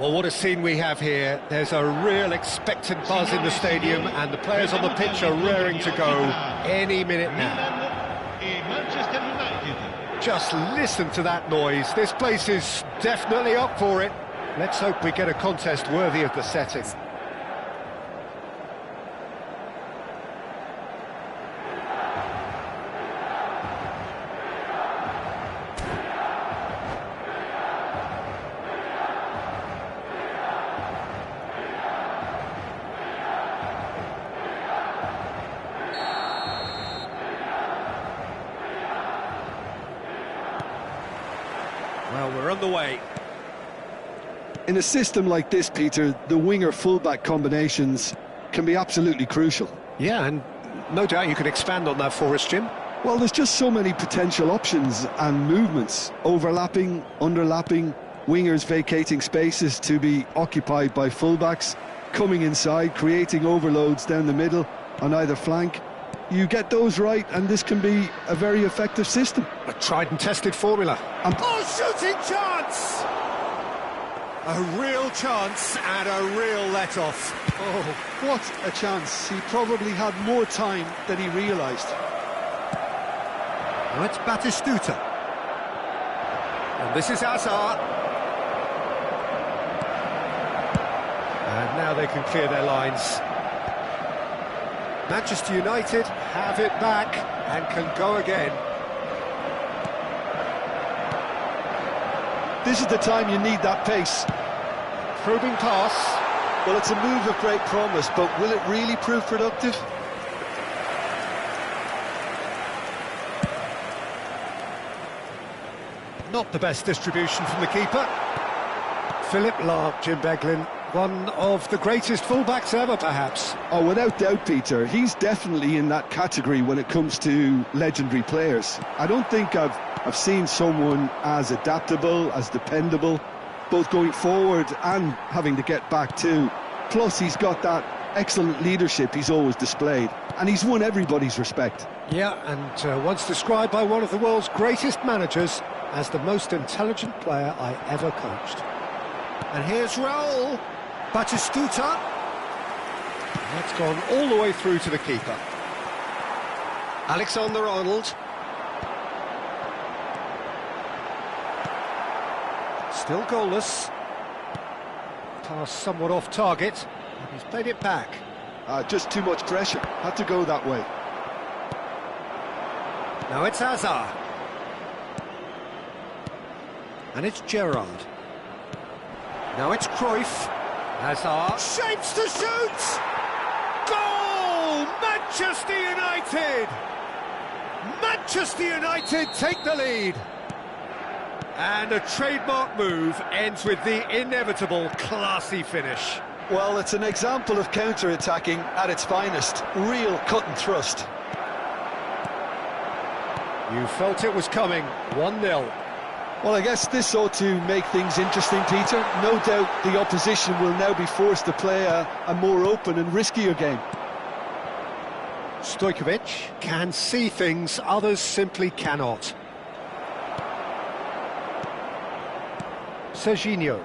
Well, what a scene we have here. There's a real expectant buzz in the stadium, and the players on the pitch are raring to go any minute now. Just listen to that noise. This place is definitely up for it. Let's hope we get a contest worthy of the setting. Well, we're on the way. In a system like this, Peter, the winger-fullback combinations can be absolutely crucial. Yeah, and no doubt you can expand on that for us, Jim. Well, there's just so many potential options and movements. Overlapping, underlapping, wingers vacating spaces to be occupied by fullbacks, coming inside, creating overloads down the middle on either flank. You get those right, and this can be a very effective system. A tried and tested formula. Shooting chance! A real chance and a real let-off. Oh, what a chance. He probably had more time than he realised. Now it's Batistuta. And this is Hazard. And now they can clear their lines. Manchester United have it back and can go again. This is the time you need that pace. Probing pass. Well, it's a move of great promise, but will it really prove productive? Not the best distribution from the keeper. Philip Lahm, Jim Beglin, one of the greatest fullbacks ever, perhaps. Oh, without doubt, Peter. He's definitely in that category when it comes to legendary players. I don't think I've seen someone as adaptable, as dependable, both going forward and having to get back too. Plus, he's got that excellent leadership he's always displayed, and he's won everybody's respect. Yeah, and once described by one of the world's greatest managers as the most intelligent player I ever coached. And here's Raul. Batistuta. That's gone all the way through to the keeper. Alexander-Arnold. Still goalless. Pass somewhat off target. He's played it back. Just too much pressure. Had to go that way. Now it's Hazard. And it's Gerrard. Now it's Cruyff. Hazard shapes to shoot! Goal! Manchester United! Manchester United take the lead. And a trademark move ends with the inevitable classy finish. Well, it's an example of counter-attacking at its finest. Real cut and thrust. You felt it was coming. 1-0. Well, I guess this ought to make things interesting, Peter. No doubt the opposition will now be forced to play a more open and riskier game. Stojkovic can see things others simply cannot. Serginho.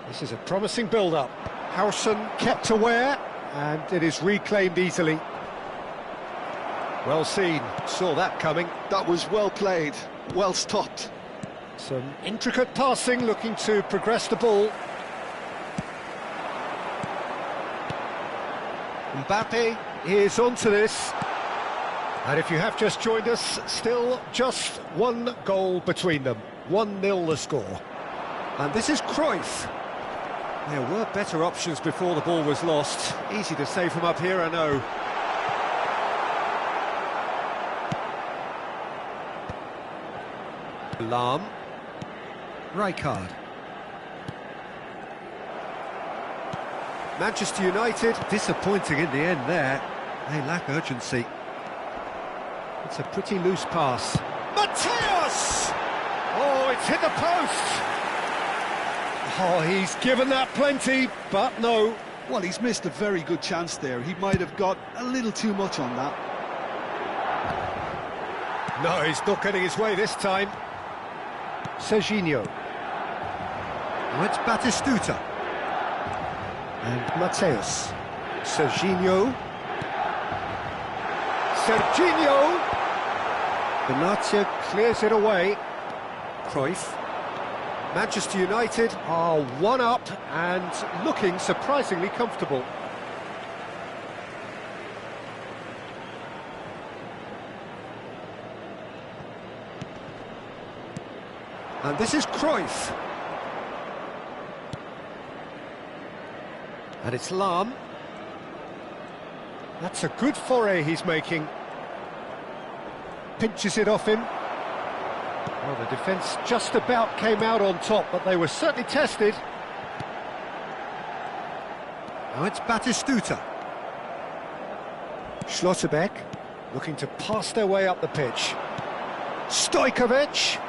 This is a promising build-up. Howson kept aware, and it is reclaimed easily. Well seen, saw that coming. That was well played, well stopped. Some intricate passing, looking to progress the ball. Mbappe is onto this. And if you have just joined us, still just one goal between them. 1-0 the score. And this is Cruyff. There were better options before the ball was lost. Easy to say from up here, I know. Lahm. Rijkaard. Manchester United disappointing in the end there. They lack urgency. It's a pretty loose pass. Mateus! Oh, it's hit the post! Oh, he's given that plenty, but no. Well, he's missed a very good chance there. He might have got a little too much on that. No, he's not getting his way this time. Serginho. Now it's Batistuta. And Mateus. Serginho. Benatia clears it away. Cruyff. Manchester United are one up and looking surprisingly comfortable. And this is Cruyff. And it's Lahm. That's a good foray he's making. Pinches it off him. Well, the defence just about came out on top, but they were certainly tested. Now it's Batistuta. Schlotterbeck looking to pass their way up the pitch. Stojkovic.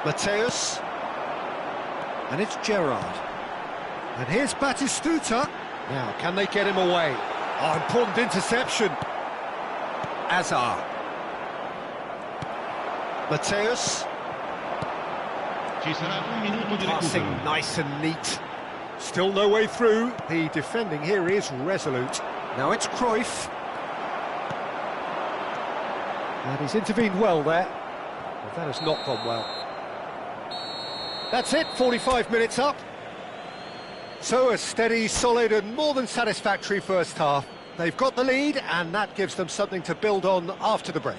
Mateus. And it's Gerrard. And here's Batistuta. Now, can they get him away? Oh, important interception. Azar. Mateus. Passing nice and neat. Still no way through. The defending here is resolute. Now it's Cruyff. And he's intervened well there. But that has not gone well. That's it, 45 minutes up. So a steady, solid and more than satisfactory first half. They've got the lead and that gives them something to build on after the break.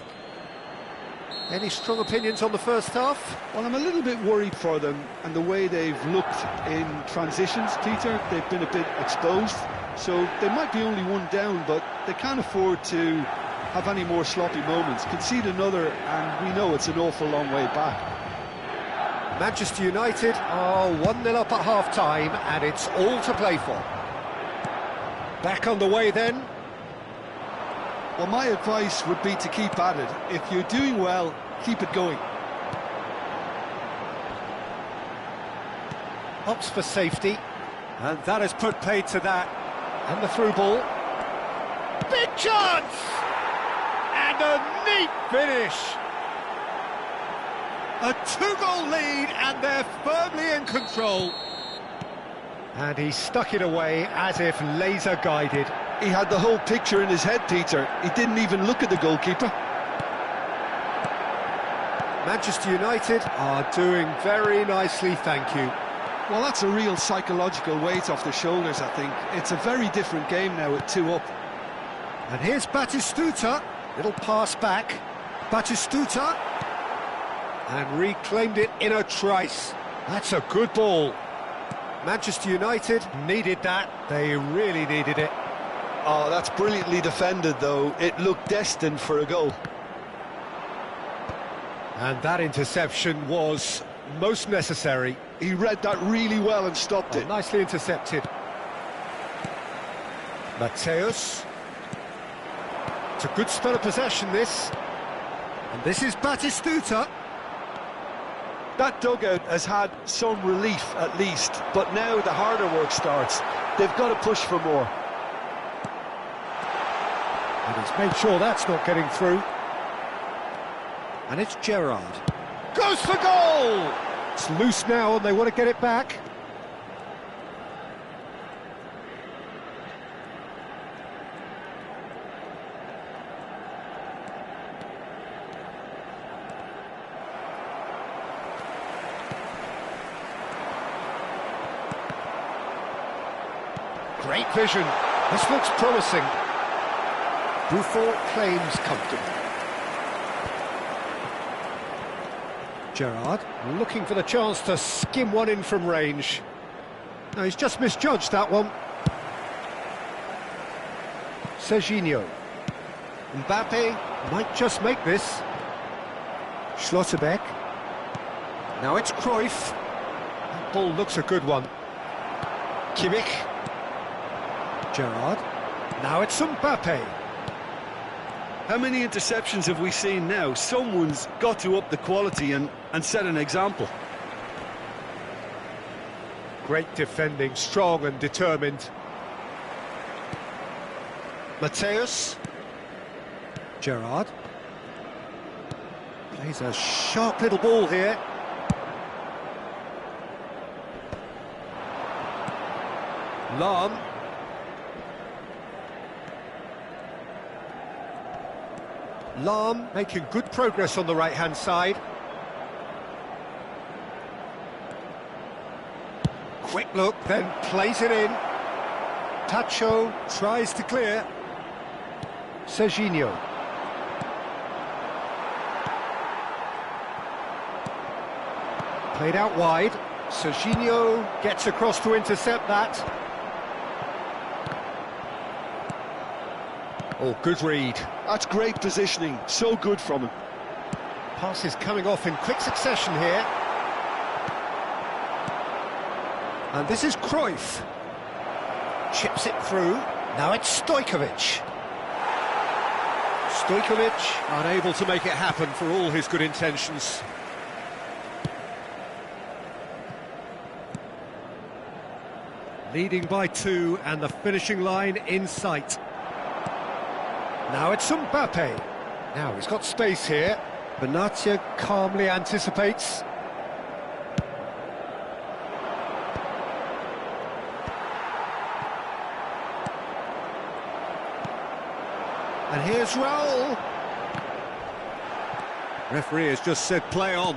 Any strong opinions on the first half? Well, I'm a little bit worried for them and the way they've looked in transitions, Peter. They've been a bit exposed, so they might be only one down, but they can't afford to have any more sloppy moments. Concede another and we know it's an awful long way back. Manchester United are 1-0 up at half-time and it's all to play for. Back on the way then. Well, my advice would be to keep at it. If you're doing well, keep it going. Opts for safety, and that has put paid to that. And the through ball. Big chance! And a neat finish! A 2-goal lead, and they're firmly in control. And he stuck it away as if laser-guided. He had the whole picture in his head, Peter. He didn't even look at the goalkeeper. Manchester United are doing very nicely, thank you. Well, that's a real psychological weight off their shoulders, I think. It's a very different game now with 2 up. And here's Batistuta. Little pass back. Batistuta. And reclaimed it in a trice. That's a good ball. Manchester United needed that. They really needed it. Oh, that's brilliantly defended, though. It looked destined for a goal. And that interception was most necessary. He read that really well and stopped it. Nicely intercepted. Mateus. It's a good spell of possession, this. And this is Batistuta. That dugout has had some relief, at least. But now the harder work starts. They've got to push for more. And he's made sure that's not getting through. And it's Gerrard. Goes for goal! It's loose now and they want to get it back. Great vision. This looks promising. Buffon claims comfortable. Gerrard looking for the chance to skim one in from range. No, he's just misjudged that one. Serginho. Mbappe might just make this. Schlotterbeck. Now it's Cruyff. That ball looks a good one. Kimmich. Gerrard. Now it's Mbappe. How many interceptions have we seen now? Someone's got to up the quality and set an example. Great defending, strong and determined. Mateus. Gerrard. Plays a sharp little ball here. Lahm. Lahm making good progress on the right-hand side. Quick look, then plays it in. Tacho tries to clear. Serginho. Played out wide. Serginho gets across to intercept that. Oh, good read. That's great positioning, so good from him. Passes coming off in quick succession here. And this is Cruyff. Chips it through. Now it's Stojkovic. Stojkovic unable to make it happen for all his good intentions. Leading by 2 and the finishing line in sight. Now it's Mbappe. Now he's got space here. Benatia calmly anticipates. And here's Raul. Referee has just said play on.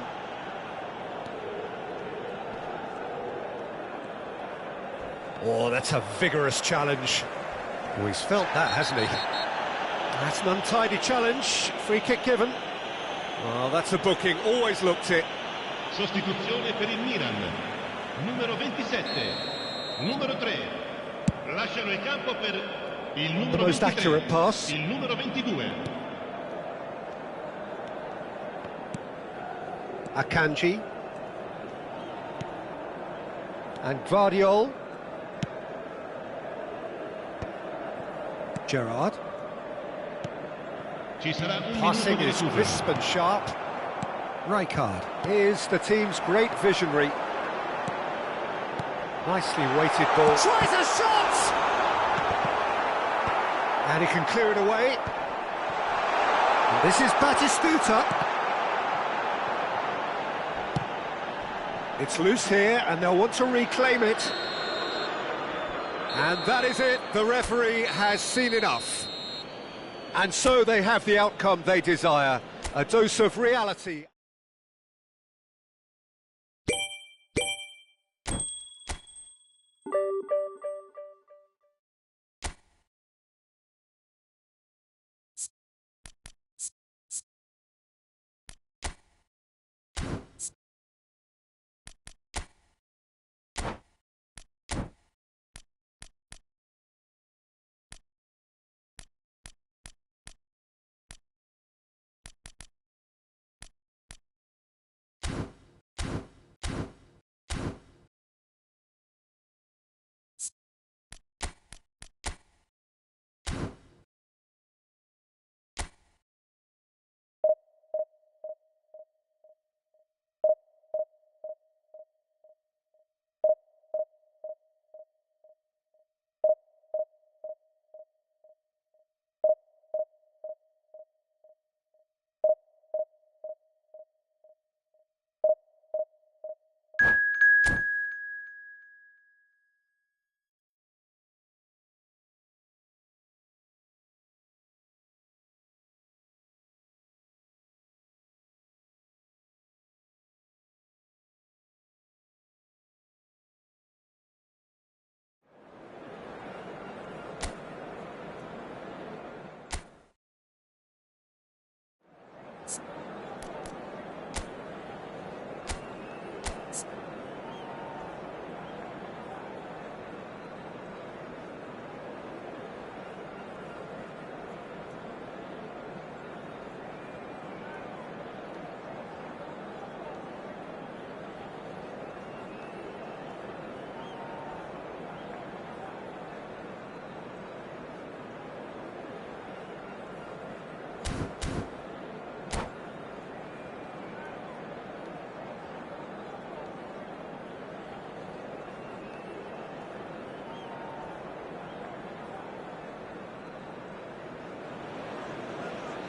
Oh, that's a vigorous challenge. Oh, he's felt that, hasn't he? That's an untidy challenge. Free kick given. Well, that's a booking. Always looked it. Sostituzione per il Milan. Numero 27. Numero 3. Lasciano il campo per il numero 23. The most accurate pass. Il numero 22. Akanji. And Gvardiol. Gerrard. Passing is crisp and sharp. Rijkaard is the team's great visionary. Nicely weighted ball. Tries a shot! And he can clear it away. And this is Batistuta. It's loose here, and they'll want to reclaim it. And that is it. The referee has seen enough. And so they have the outcome they desire. A dose of reality.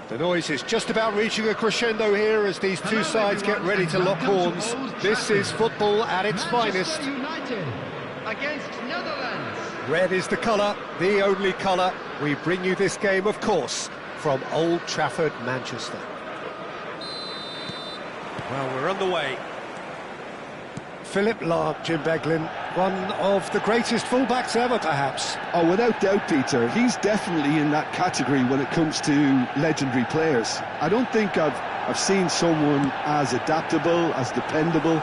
The noise is just about reaching a crescendo here as these two sides get ready to lock horns. This is football at its finest. United against Netherlands. Red is the colour, the only colour. We bring you this game, of course, from Old Trafford, Manchester. Well, we're underway. Philip Lahm, Jim Beglin, one of the greatest fullbacks ever, perhaps. Oh, without doubt, Peter. He's definitely in that category when it comes to legendary players. I don't think I've seen someone as adaptable, as dependable,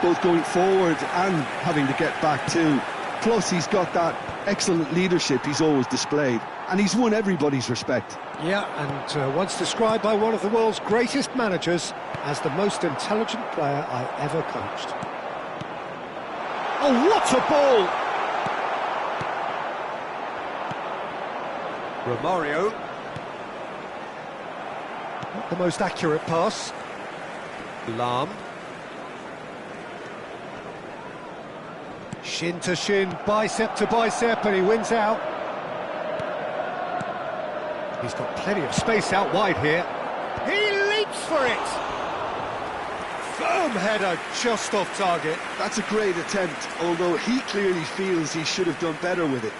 both going forward and having to get back too. Plus, he's got that excellent leadership he's always displayed, and he's won everybody's respect. Yeah, and once described by one of the world's greatest managers as the most intelligent player I ever coached. Oh, what a ball! Romario. Not the most accurate pass. Lahm. Shin to shin, bicep to bicep, and he wins out. He's got plenty of space out wide here. He leaps for it! Firm header, just off target. That's a great attempt, although he clearly feels he should have done better with it.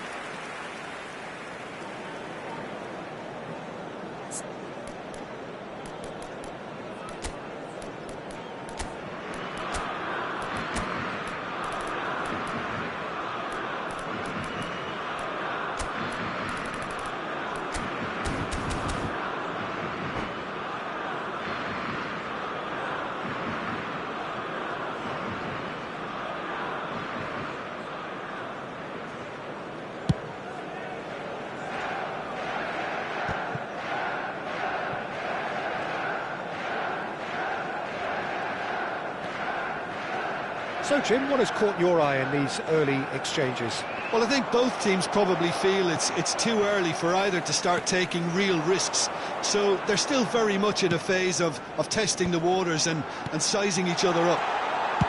So, Jim, what has caught your eye in these early exchanges? Well, I think both teams probably feel it's too early for either to start taking real risks. So they're still very much in a phase of testing the waters and sizing each other up.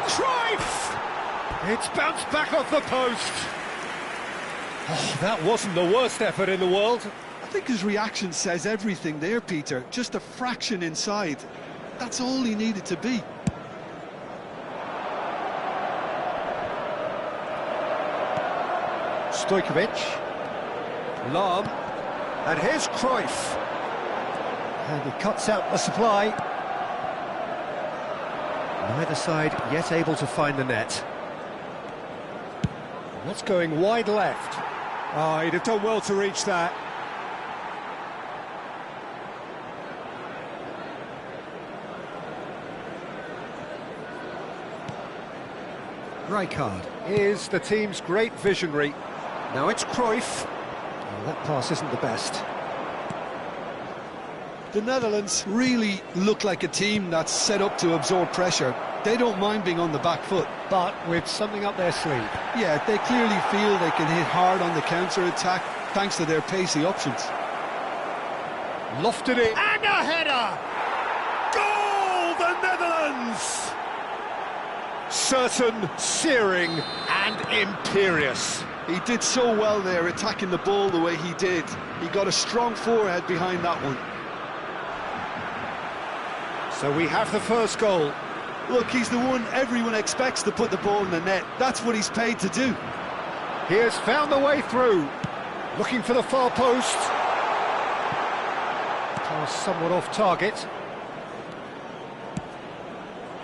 Cruyff! It's bounced back off the post. Oh, that wasn't the worst effort in the world. I think his reaction says everything there, Peter. Just a fraction inside. That's all he needed to be. Stojkovic, Lahm, and here's Cruyff. And he cuts out the supply. Neither side yet able to find the net. What's going wide left? Oh, he'd have done well to reach that. Rijkaard is the team's great visionary. Now it's Cruyff. Oh, that pass isn't the best. The Netherlands really look like a team that's set up to absorb pressure. They don't mind being on the back foot. But with something up their sleeve. Yeah, they clearly feel they can hit hard on the counter-attack thanks to their pacey options. Lofted it. And a header! Goal, the Netherlands! Certain, searing and imperious. He did so well there, attacking the ball the way he did. He got a strong forehead behind that one. So we have the first goal. Look, he's the one everyone expects to put the ball in the net. That's what he's paid to do. He has found the way through. Looking for the far post. Pass somewhat off target.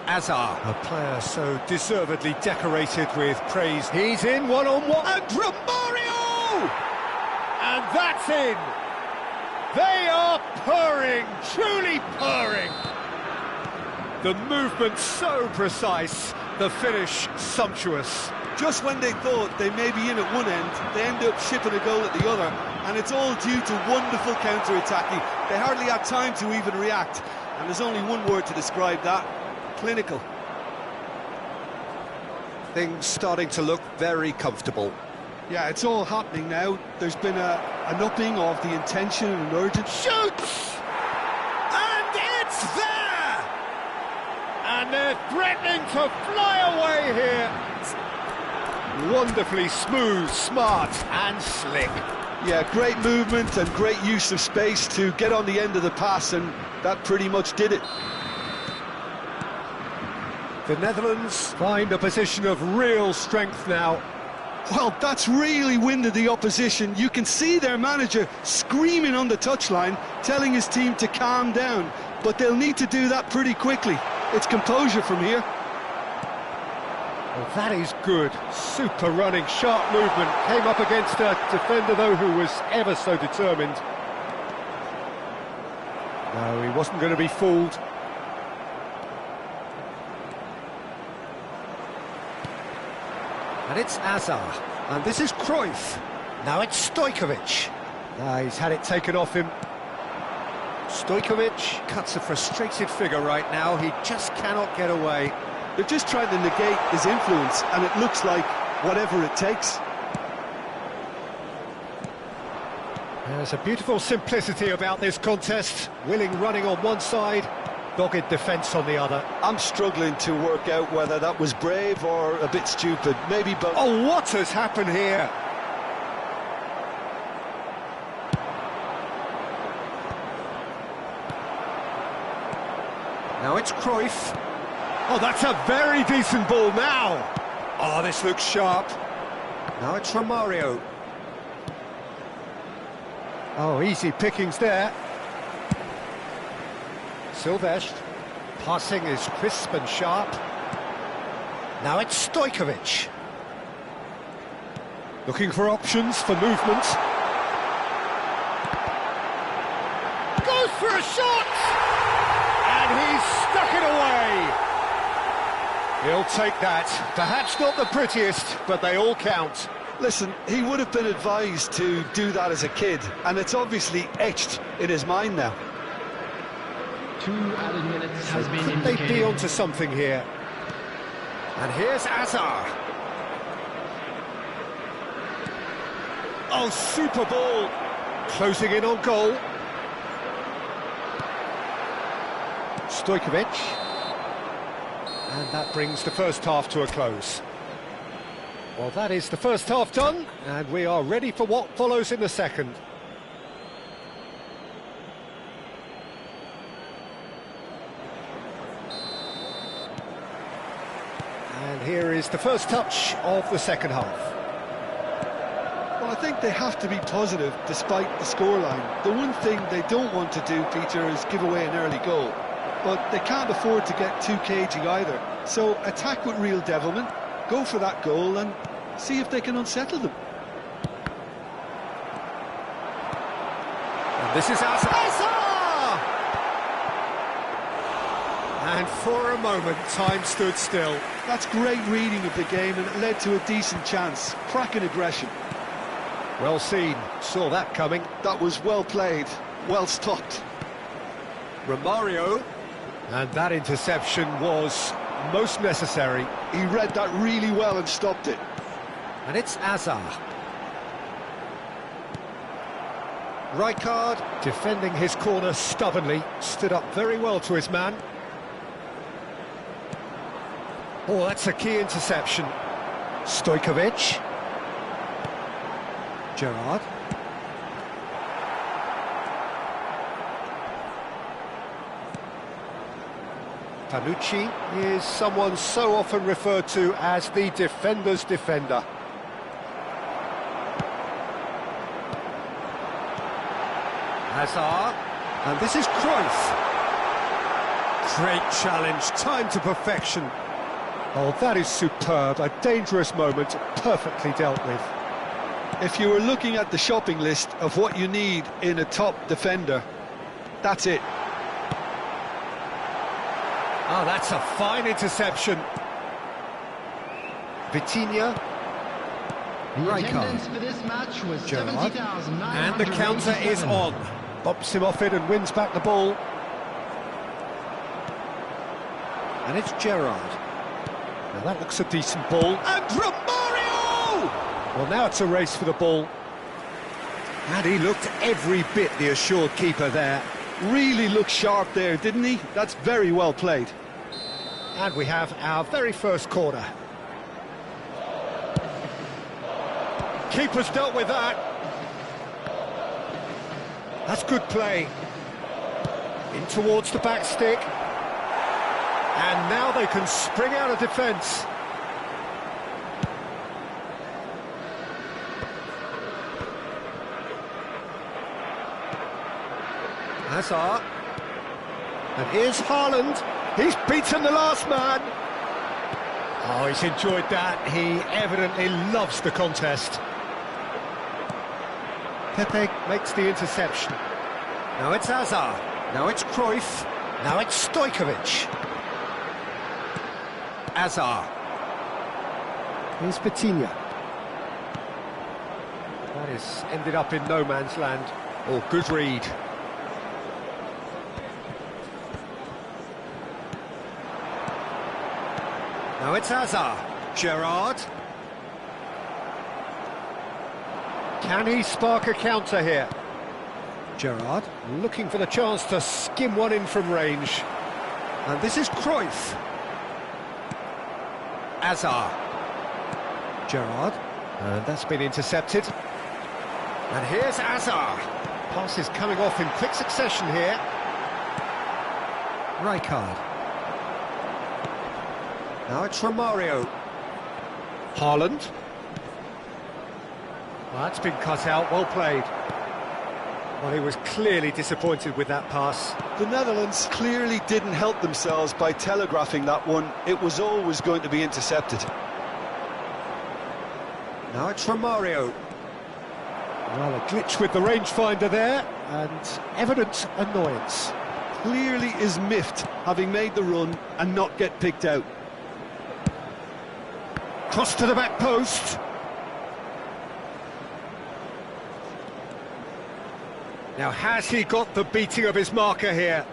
Azar, a player so deservedly decorated with praise. He's in one-on-one, and Romario! And that's in! They are purring, truly purring! The movement so precise, the finish sumptuous. Just when they thought they may be in at one end, they end up shipping a goal at the other, and it's all due to wonderful counter-attacking. They hardly had time to even react, and there's only one word to describe that. Clinical. Things starting to look very comfortable. Yeah, it's all happening now. There's been an upping of the intention and urgency. Shoots! And it's there! And they're threatening to fly away here. Wonderfully smooth, smart and slick. Yeah, great movement and great use of space to get on the end of the pass, and that pretty much did it. The Netherlands find a position of real strength now. Well, that's really winded the opposition. You can see their manager screaming on the touchline, telling his team to calm down. But they'll need to do that pretty quickly. It's composure from here. Well, that is good. Super running, sharp movement. Came up against a defender, though, who was ever so determined. No, he wasn't going to be fooled. And it's Azar. And this is Cruyff. Now it's Stojkovic. He's had it taken off him. Stojkovic cuts a frustrated figure right now. He just cannot get away. They're just trying to negate his influence, and it looks like whatever it takes. There's a beautiful simplicity about this contest. Willing running on one side, dogged defence on the other. I'm struggling to work out whether that was brave or a bit stupid. Maybe both. Oh, what has happened here? Now it's Cruyff. Oh, that's a very decent ball now. Oh, this looks sharp. Now it's Romario. Oh, easy pickings there. Silvestre. Passing is crisp and sharp. Now it's Stojkovic. Looking for options for movement. Goes for a shot! And he's stuck it away. He'll take that. Perhaps not the prettiest, but they all count. Listen, he would have been advised to do that as a kid, and it's obviously etched in his mind now. 2 added minutes has been Could they indicated. be onto something here? And here's Azar. Oh, super ball. Closing in on goal. Stojkovic. And that brings the first half to a close. Well, that is the first half done, and we are ready for what follows in the second. And here is the first touch of the second half. Well, I think they have to be positive despite the scoreline. The one thing they don't want to do, Peter, is give away an early goal. But they can't afford to get too cagey either. So attack with real devilment, go for that goal and see if they can unsettle them. And this is Azar! And for a moment, time stood still. That's great reading of the game, and it led to a decent chance. Cracking aggression. Well seen, saw that coming. That was well played, well stopped. Romario, and that interception was most necessary. He read that really well and stopped it. And it's Azar. Rijkaard, defending his corner stubbornly, stood up very well to his man. Oh, that's a key interception. Stojkovic. Gerrard. Panucci is someone so often referred to as the defender's defender. Hazard, and this is Cruyff. Great challenge, time to perfection. Oh, that is superb, a dangerous moment, perfectly dealt with. If you were looking at the shopping list of what you need in a top defender, that's it. Oh, that's a fine interception. Vitinha. The Rijkaard. attendance for this match was Gerrard. 70,987. And the counter is on. Bumps him off it and wins back the ball. And it's Gerrard. Now that looks a decent ball. And Romario! Well, now it's a race for the ball. And he looked every bit the assured keeper there. Really looked sharp there, didn't he? That's very well played. And we have our very first corner. Keeper's dealt with that. That's good play. In towards the back stick. And now they can spring out of defence. Hazard. And here's Haaland. He's beaten the last man. Oh, he's enjoyed that. He evidently loves the contest. Pepe makes the interception. Now it's Hazard. Now it's Cruyff. Now it's Stojkovic. Hazard. Here's Petinia. That is ended up in no man's land. Oh, good read. Now it's Hazard. Gerrard. Can he spark a counter here? Gerrard looking for the chance to skim one in from range. And this is Cruyff. Hazard. Gerrard. And that's been intercepted. And here's Hazard. Pass is coming off in quick succession here. Rijkaard. Now it's Romario. Haaland. Well, that's been cut out, well played. Well, he was clearly disappointed with that pass. The Netherlands clearly didn't help themselves by telegraphing that one. It was always going to be intercepted. Now it's Romario. Well, a glitch with the rangefinder there, and evident annoyance. Clearly is miffed, having made the run and not get picked out. Cross to the back post. Now, has he got the beating of his marker here?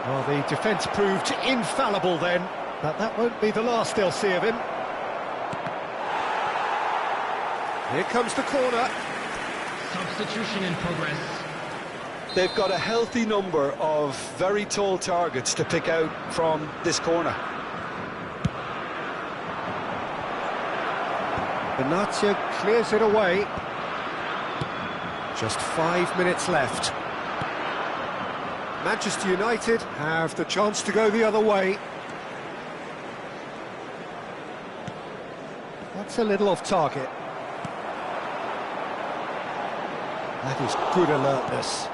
Well, the defence proved infallible then, but that won't be the last they'll see of him. Here comes the corner. Substitution in progress. They've got a healthy number of very tall targets to pick out from this corner. Benatia clears it away. Just 5 minutes left. Manchester United have the chance to go the other way. That's a little off target. That is good alertness.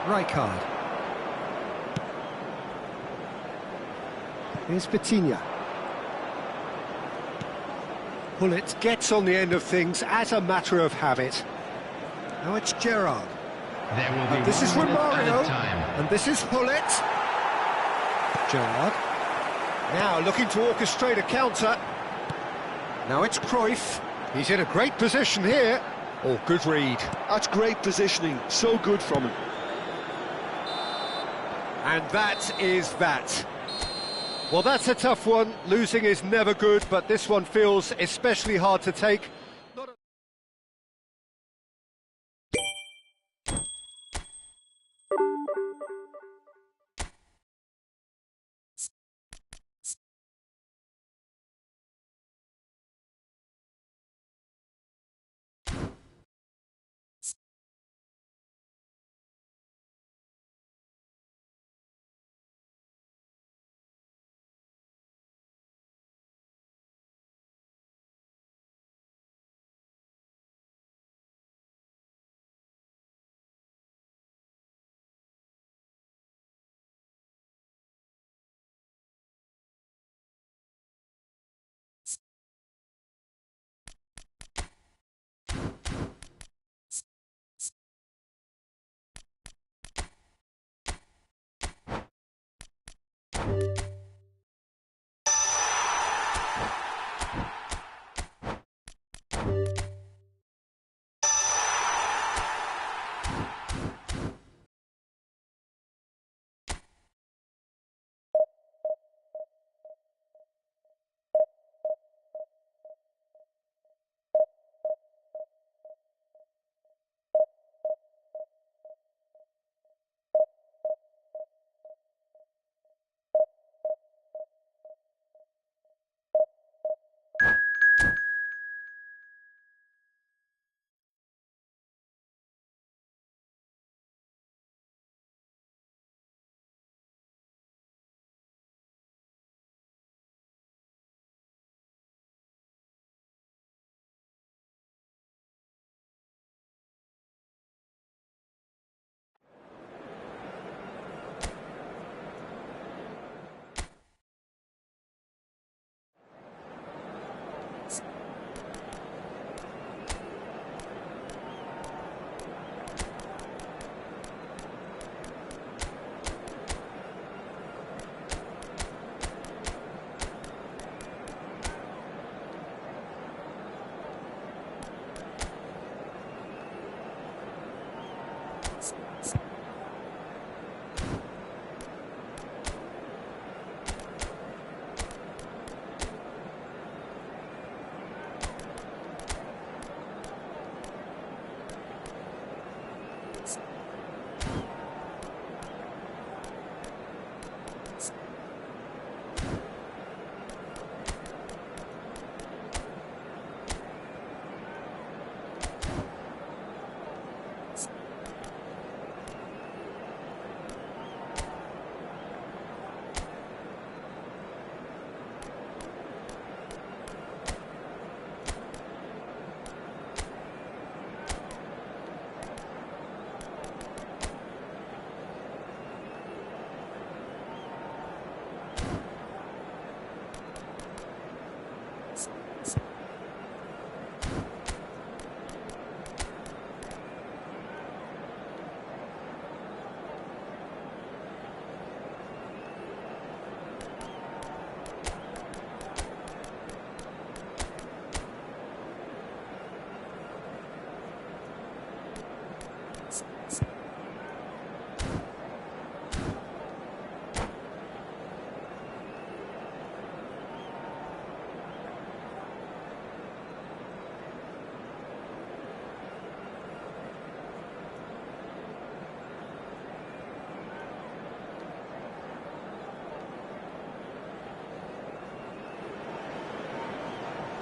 Rijkaard. Here's Petinia. Gullit gets on the end of things as a matter of habit. Now it's Gerrard. There will be And this is 1 minute Romario. added time. And this is Gullit. Gerrard. Now looking to orchestrate a counter. Now it's Cruyff. He's in a great position here. Oh, good read. That's great positioning, so good from him. And that is that. Well, that's a tough one. Losing is never good, but this one feels especially hard to take.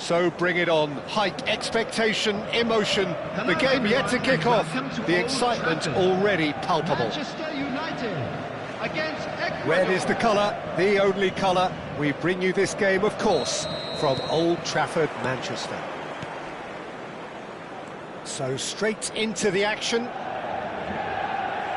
So bring it on. Hype, expectation, emotion. The game yet to kick off. The excitement already palpable. Manchester United against Ecuador. Red is the colour, the only colour. We bring you this game, of course, from Old Trafford, Manchester. So straight into the action.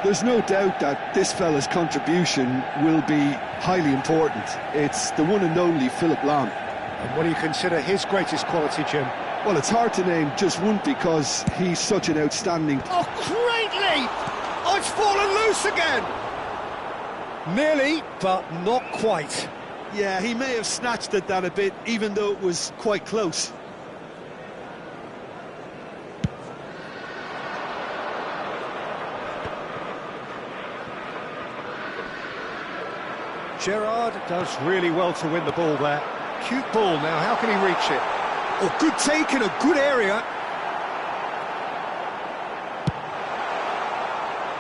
There's no doubt that this fella's contribution will be highly important. It's the one and only Philip Lahm. And what do you consider his greatest quality, Jim? Well, it's hard to name just one because he's such an outstanding... Oh, great leap! Oh, it's fallen loose again! Nearly, but not quite. Yeah, he may have snatched at that a bit, even though it was quite close. Gerrard does really well to win the ball there. Cute ball now, how can he reach it? Oh, good take in a good area.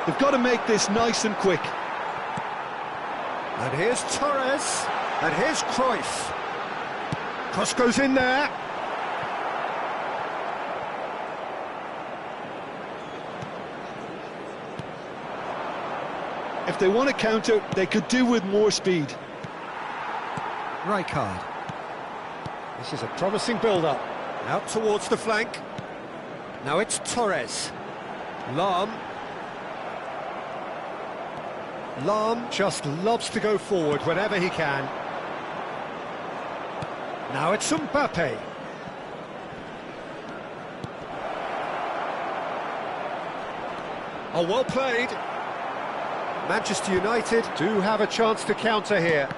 They've got to make this nice and quick. And here's Torres, and here's Cruyff. Cross goes in there. If they want to counter, they could do with more speed. Rijkaard. This is a promising build-up. Out towards the flank. Now it's Torres. Lahm. Lahm just loves to go forward whenever he can. Now it's Mbappe. Oh, well played. Manchester United do have a chance to counter here.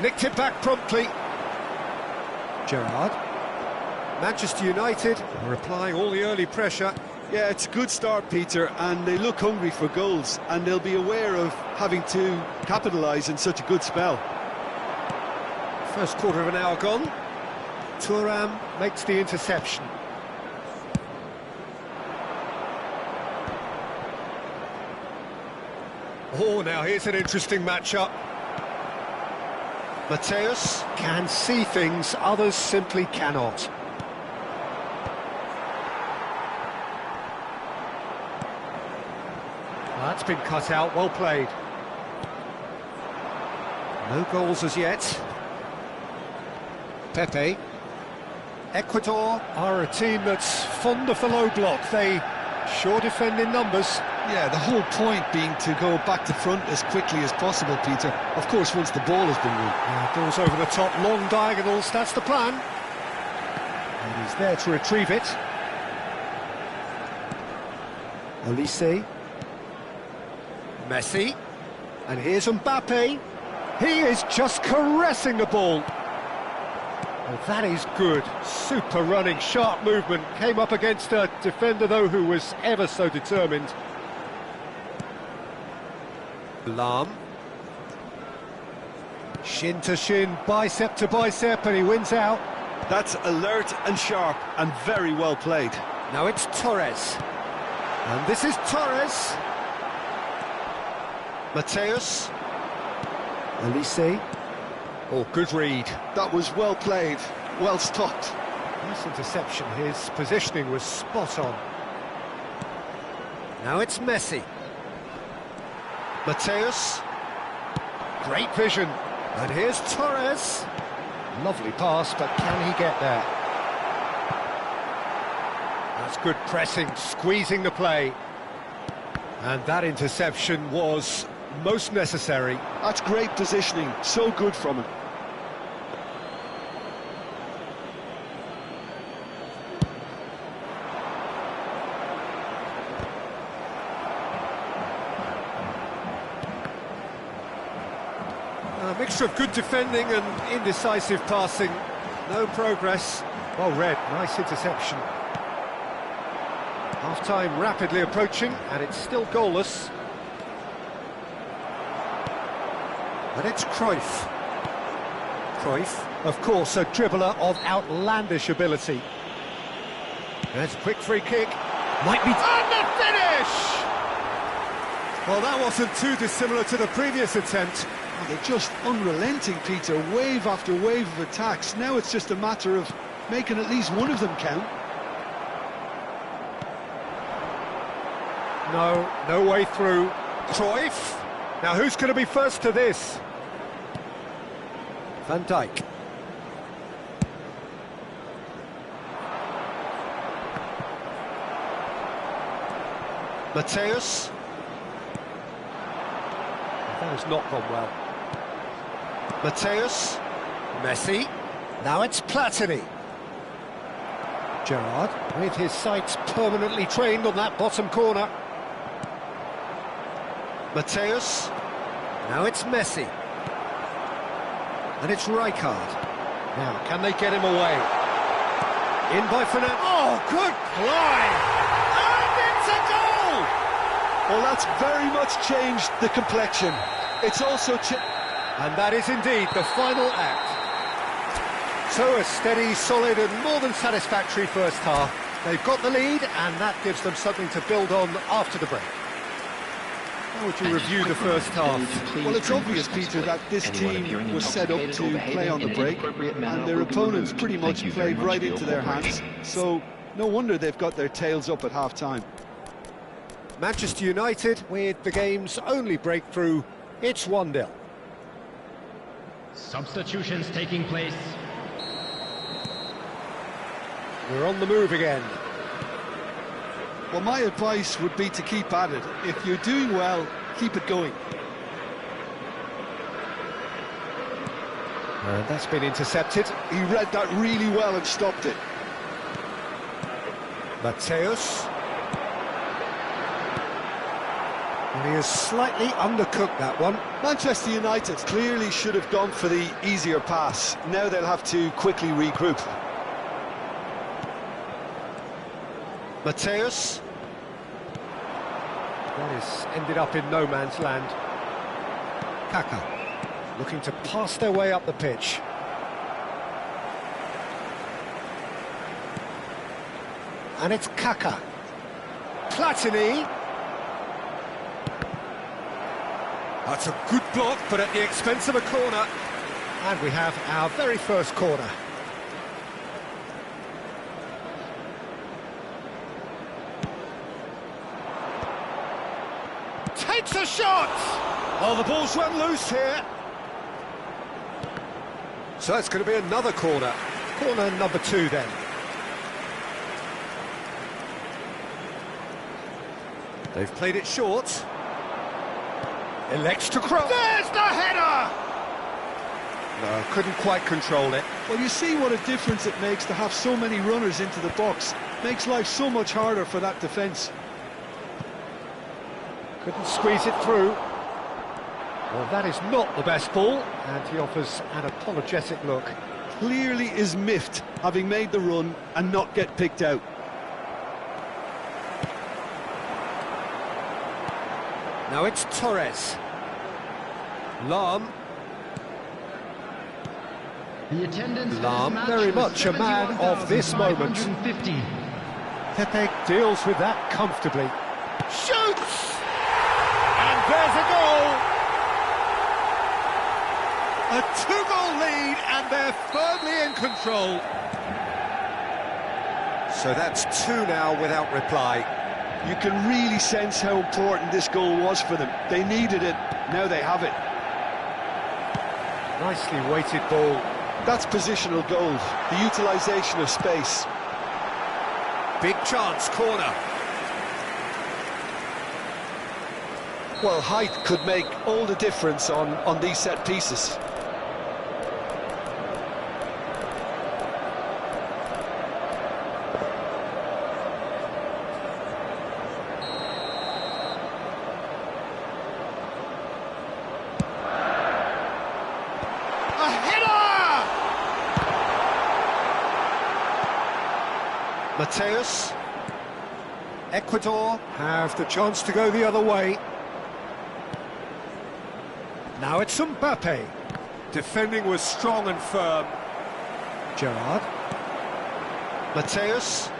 Nicked it back promptly. Gerrard. Manchester United are applying all the early pressure. Yeah, it's a good start, Peter, and they look hungry for goals, and they'll be aware of having to capitalise in such a good spell. First quarter of an hour gone. Thuram makes the interception. Oh, now here's an interesting matchup. Mateus can see things others simply cannot. That's been cut out, well played. No goals as yet. Pepe. Ecuador are a team that's fond of the low block. They sure defend in numbers. Yeah, the whole point being to go back to front as quickly as possible, Peter. Of course, once the ball has been won. Yeah, ball's over the top, long diagonals, that's the plan. And he's there to retrieve it. Olise. Messi. And here's Mbappe. He is just caressing the ball. Oh, that is good. Super running, sharp movement. Came up against a defender, though, who was ever so determined. Lahm. Shin to shin, bicep to bicep, and he wins out. That's alert and sharp and very well played. Now it's Torres. And this is Torres. Mateus. Olise. Oh, good read. That was well played, well stopped. Nice interception. His positioning was spot on. Now it's Messi. Mateus. Great vision. And here's Torres. Lovely pass, but can he get there? That's good pressing, squeezing the play. And that interception was most necessary. That's great positioning, so good from him. A mixture of good defending and indecisive passing. No progress. Well read, nice interception. Half-time rapidly approaching, and it's still goalless. And it's Cruyff. Cruyff, of course, a dribbler of outlandish ability. There's a quick free kick. Might be... And the finish! Well, that wasn't too dissimilar to the previous attempt. Oh, they're just unrelenting, Peter, wave after wave of attacks. Now it's just a matter of making at least one of them count. No way through. Cruyff. Now who's going to be first to this? Van Dijk. Mateus. That has not gone well. Mateus. Messi. Now it's Platini. Gerrard, with his sights permanently trained on that bottom corner. Mateus. Now it's Messi. And it's Rijkaard. Now, can they get him away? In by Fernando. Oh, good fly! And it's a goal! Well, that's very much changed the complexion. It's also and that is indeed the final act. So a steady, solid and more than satisfactory first half. They've got the lead and that gives them something to build on after the break. How would you review the first half? Well, it's obvious, Peter, that this team was set up to play on the break, and their opponents pretty much played right into their hands, so no wonder they've got their tails up at half-time. Manchester United, with the game's only breakthrough, it's 1-0. Substitutions taking place. We're on the move again. Well, my advice would be to keep at it. If you're doing well, keep it going. And that's been intercepted. He read that really well and stopped it. Mateus. And he has slightly undercooked that one. Manchester United clearly should have gone for the easier pass. Now they'll have to quickly regroup. Mateus. That has ended up in no man's land. Kaka, looking to pass their way up the pitch. And it's Kaka. Platini. That's a good block, but at the expense of a corner. And we have our very first corner. Takes a shot! Oh, the ball's run loose here. So it's going to be another corner. Corner number 2 then. They've played it short. Elects to cross. There's the header! No, couldn't quite control it. Well, you see what a difference it makes to have so many runners into the box. Makes life so much harder for that defence. Couldn't squeeze it through. Well, that is not the best ball, and he offers an apologetic look. Clearly is miffed, having made the run and not get picked out. Now it's Torres. Lahm. The attendance Lahm, very much a man of this moment. Pepe deals with that comfortably. Shoots! And there's a goal! A 2-goal lead, and they're firmly in control. So that's 2 now without reply. You can really sense how important this goal was for them. They needed it, now they have it. Nicely weighted ball. That's positional goal, the utilisation of space. Big chance, corner. Well, height could make all the difference on these set pieces. Mateus. Ecuador have the chance to go the other way. Now it's Mbappe. Defending was strong and firm. Gerrard. Mateus.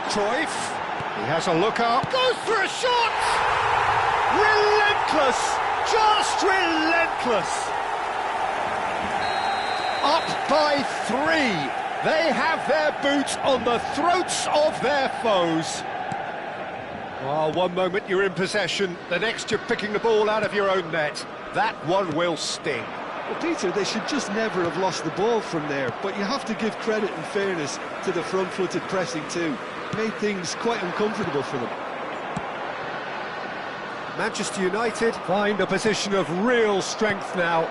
Cruyff. He has a look up, goes for a shot! Relentless, just relentless. Up by 3. They have their boots on the throats of their foes. Well, one moment you're in possession, the next you're picking the ball out of your own net. That one will sting. Well, Peter, they should just never have lost the ball from there, but you have to give credit and fairness to the front-footed pressing too. Made things quite uncomfortable for them. Manchester United find a position of real strength now.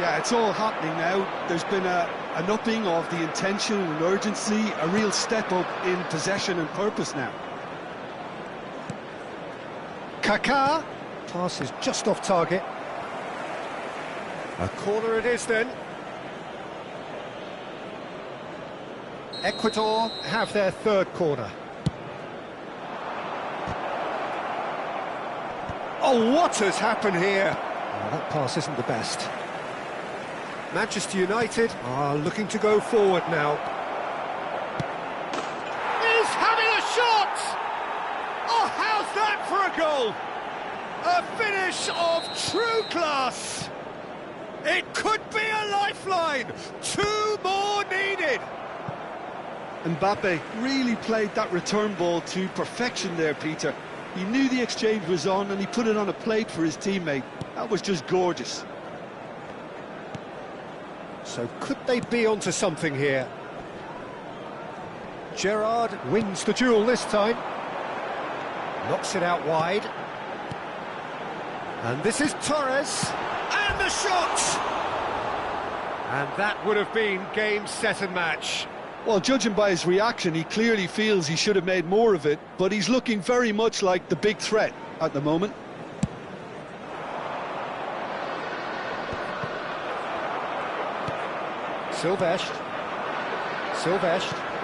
Yeah, it's all happening now. There's been an upping of the intention and urgency, a real step up in possession and purpose now. Kaká, pass is just off target. A corner it is then. Ecuador have their third corner. Oh, what has happened here? Oh, that pass isn't the best. Manchester United are looking to go forward now. He's having a shot! Oh, how's that for a goal? A finish of true class! It could be a lifeline! 2 more needed! Mbappe really played that return ball to perfection there, Peter. He knew the exchange was on and he put it on a plate for his teammate. That was just gorgeous. So could they be onto something here? Gerrard wins the duel this time. Knocks it out wide. And this is Torres. And the shot! And that would have been game, set and match. Well, judging by his reaction, he clearly feels he should have made more of it, but he's looking very much like the big threat at the moment. Silvestre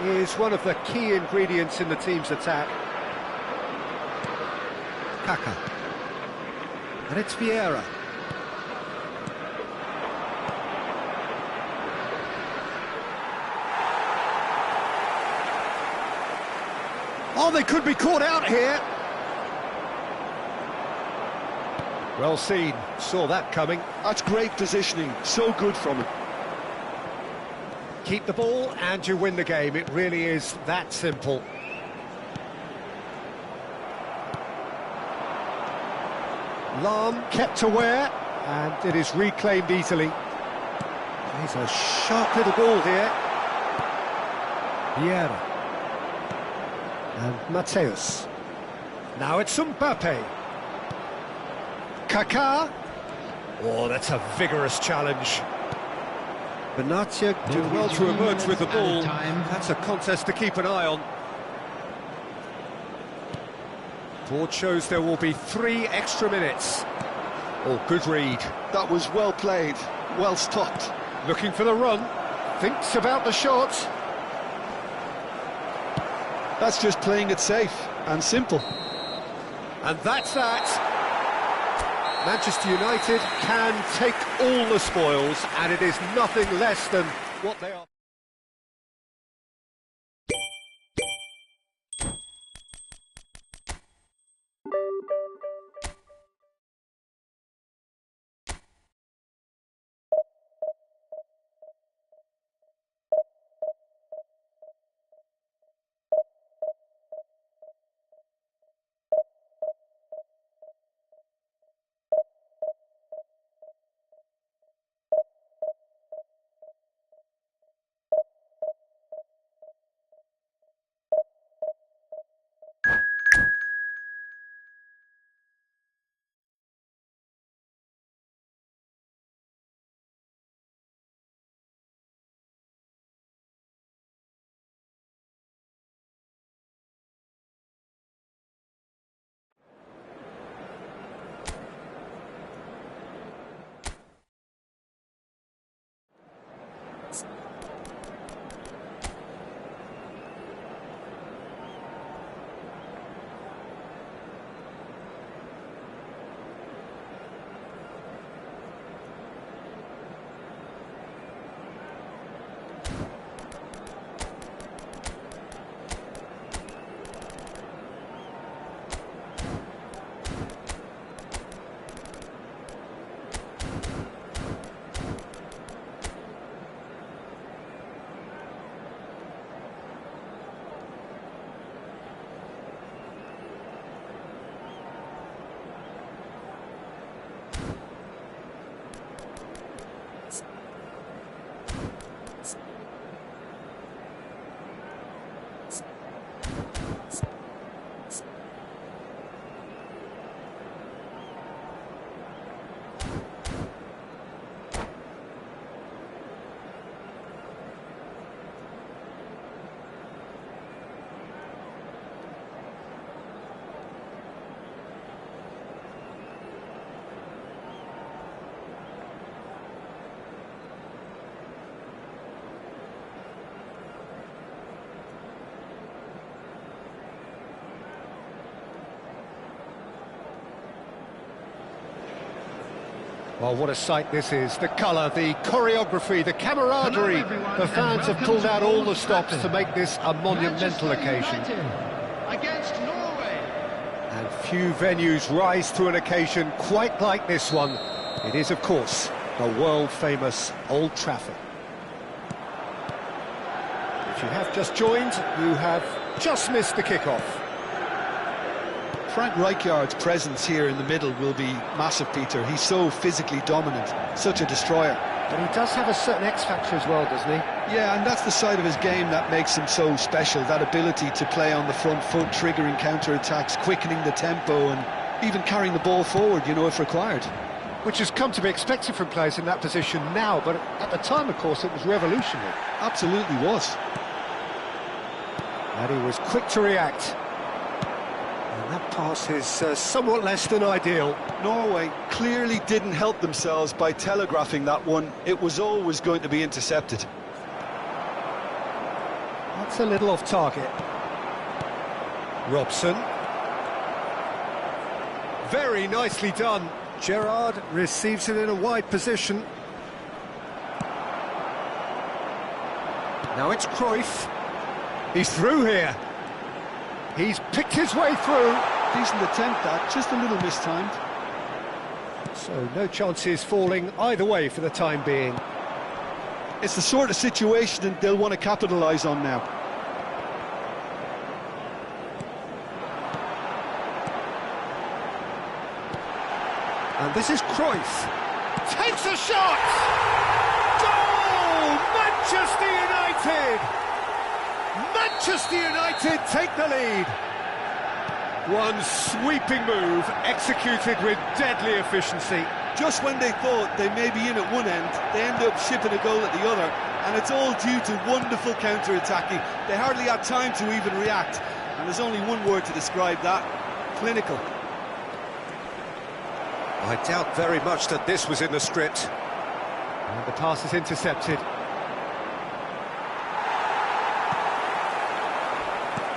is one of the key ingredients in the team's attack. Kaká. And it's Vieira. Oh, they could be caught out here. Well seen, saw that coming. That's great positioning, so good from him. Keep the ball and you win the game. It really is that simple. Lahm kept aware, and it is reclaimed easily. He's a sharp little ball here. Vieira. And Mateus. Now it's Mbappe. Kaká. Oh, that's a vigorous challenge. Benatia did well to emerge with the ball. That's a contest to keep an eye on. Board shows there will be 3 extra minutes. Oh, good read. That was well played, well stopped. Looking for the run. Thinks about the shot. That's just playing it safe and simple. And that's that. Manchester United can take all the spoils, and it is nothing less than what they are. Well, what a sight this is. The colour, the choreography, the camaraderie. The fans have pulled out all the stops to make this a monumental occasion. Against Norway. And few venues rise to an occasion quite like this one. It is, of course, the world-famous Old Trafford. If you have just joined, you have just missed the kick-off. Frank Rijkaard's presence here in the middle will be massive, Peter. He's so physically dominant, such a destroyer. But he does have a certain X-factor as well, doesn't he? Yeah, and that's the side of his game that makes him so special, that ability to play on the front foot, triggering counter-attacks, quickening the tempo, and even carrying the ball forward, you know, if required. Which has come to be expected from players in that position now, but at the time, of course, it was revolutionary. Absolutely was. And he was quick to react. And that pass is somewhat less than ideal. Norway clearly didn't help themselves by telegraphing that one. It was always going to be intercepted. That's a little off target. Robson. Very nicely done. Gerrard receives it in a wide position. Now it's Cruyff. He's through here. He's picked his way through. Decent attempt, that, just a little mistimed. So no chances falling either way for the time being. It's the sort of situation that they'll want to capitalise on now. And this is Cruyff. Takes a shot! Goal! Manchester United! Manchester United take the lead. One sweeping move, executed with deadly efficiency. Just when they thought they may be in at one end, they end up shipping a goal at the other, and it's all due to wonderful counter-attacking. They hardly had time to even react, and there's only one word to describe that: clinical. I doubt very much that this was in the script. And the pass is intercepted.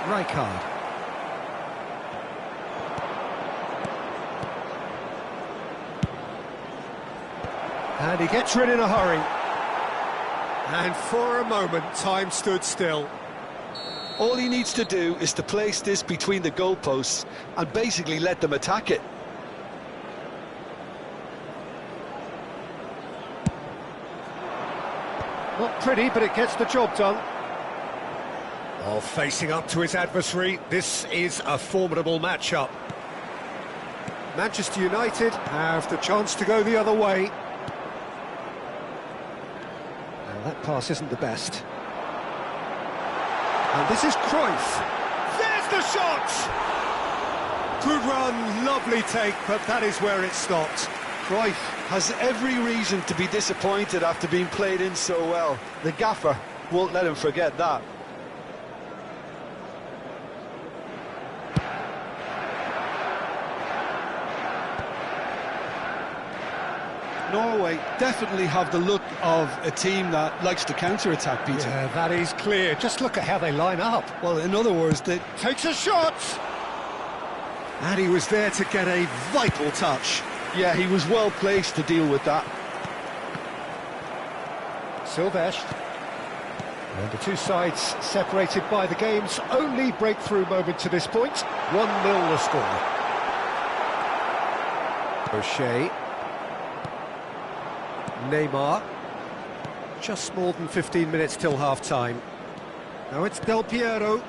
Rijkaard. And he gets rid in a hurry. And for a moment, time stood still. All he needs to do is to place this between the goalposts and basically let them attack it. Not pretty, but it gets the job done. Oh, facing up to his adversary, this is a formidable matchup. Manchester United have the chance to go the other way. And that pass isn't the best. And this is Cruyff. There's the shot! Good run, lovely take, but that is where it stopped. Cruyff has every reason to be disappointed after being played in so well. The gaffer won't let him forget that. Norway definitely have the look of a team that likes to counter-attack, Peter. Yeah, that is clear. Just look at how they line up. Well, in other words, they... Takes a shot! And he was there to get a vital touch. Yeah, he was well placed to deal with that. Silvesh. And the two sides separated by the game's only breakthrough moment to this point. 1-0 the score. O'Shea. Neymar. Just more than 15 minutes till half-time. Now it's Del Piero.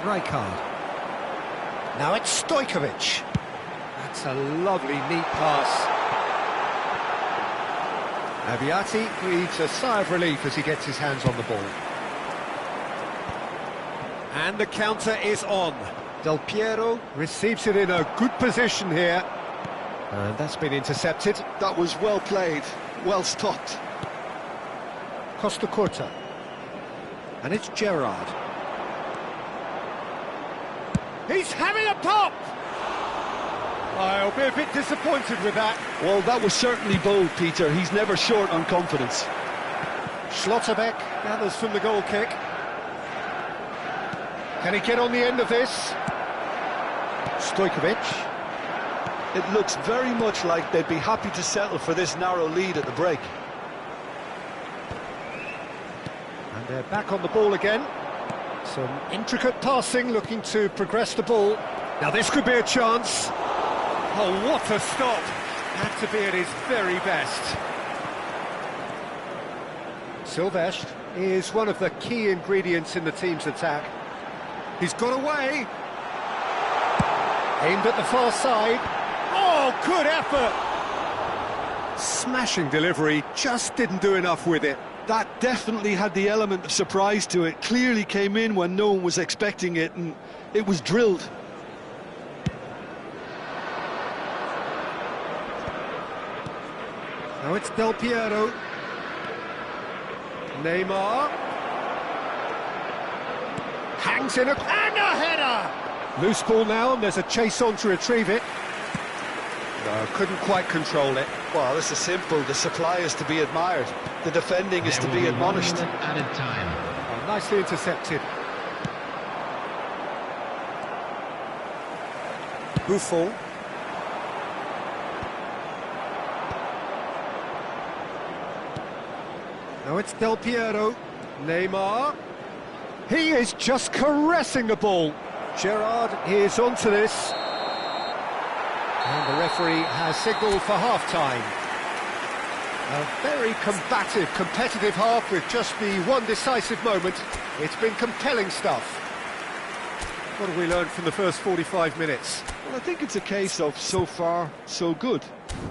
Rijkaard. Now it's Stojkovic. That's a lovely, neat pass. Aviati breathes a sigh of relief as he gets his hands on the ball. And the counter is on. Del Piero receives it in a good position here. And that's been intercepted. That was well played, well stopped. Costa Curta. And it's Gerrard. He's having a pop! I'll be a bit disappointed with that. Well, that was certainly bold, Peter. He's never short on confidence. Schlotterbeck gathers from the goal kick. Can he get on the end of this? Stojkovic. It looks very much like they'd be happy to settle for this narrow lead at the break. And they're back on the ball again. Some intricate passing, looking to progress the ball. Now this could be a chance. Oh, what a stop! Had to be at his very best. Silvestre is one of the key ingredients in the team's attack. He's got away. Aimed at the far side. Oh, good effort! Smashing delivery, just didn't do enough with it. That definitely had the element of surprise to it. Clearly came in when no one was expecting it, and it was drilled. Now it's Del Piero. Neymar. Hangs in and a header! Loose ball now, and there's a chase on to retrieve it. No, couldn't quite control it. Well, this is simple. The supply is to be admired. The defending is to be admonished. Added time. Oh, nicely intercepted. Buffon. Now it's Del Piero. Neymar. He is just caressing the ball. Gerrard is onto this. And the referee has signalled for half-time. A very combative, competitive half with just the one decisive moment. It's been compelling stuff. What have we learned from the first 45 minutes? Well, I think it's a case of so far, so good.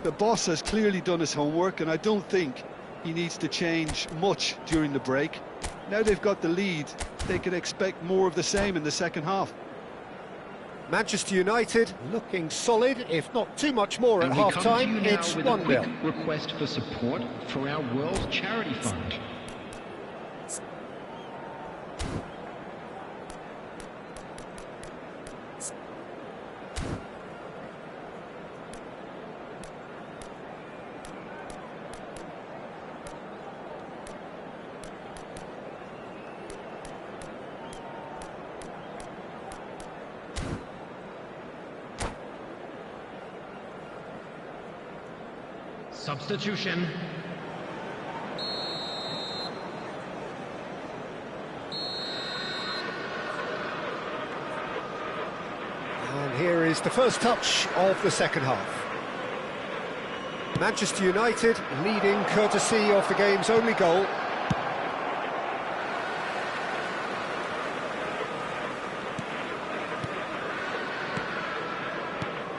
The boss has clearly done his homework, and I don't think he needs to change much during the break. Now they've got the lead, they can expect more of the same in the second half. Manchester United looking solid, if not too much more at half-time. It's 1-0. Request for support for our World Charity Fund. Substitution. And here is the first touch of the second half. Manchester United leading courtesy of the game's only goal.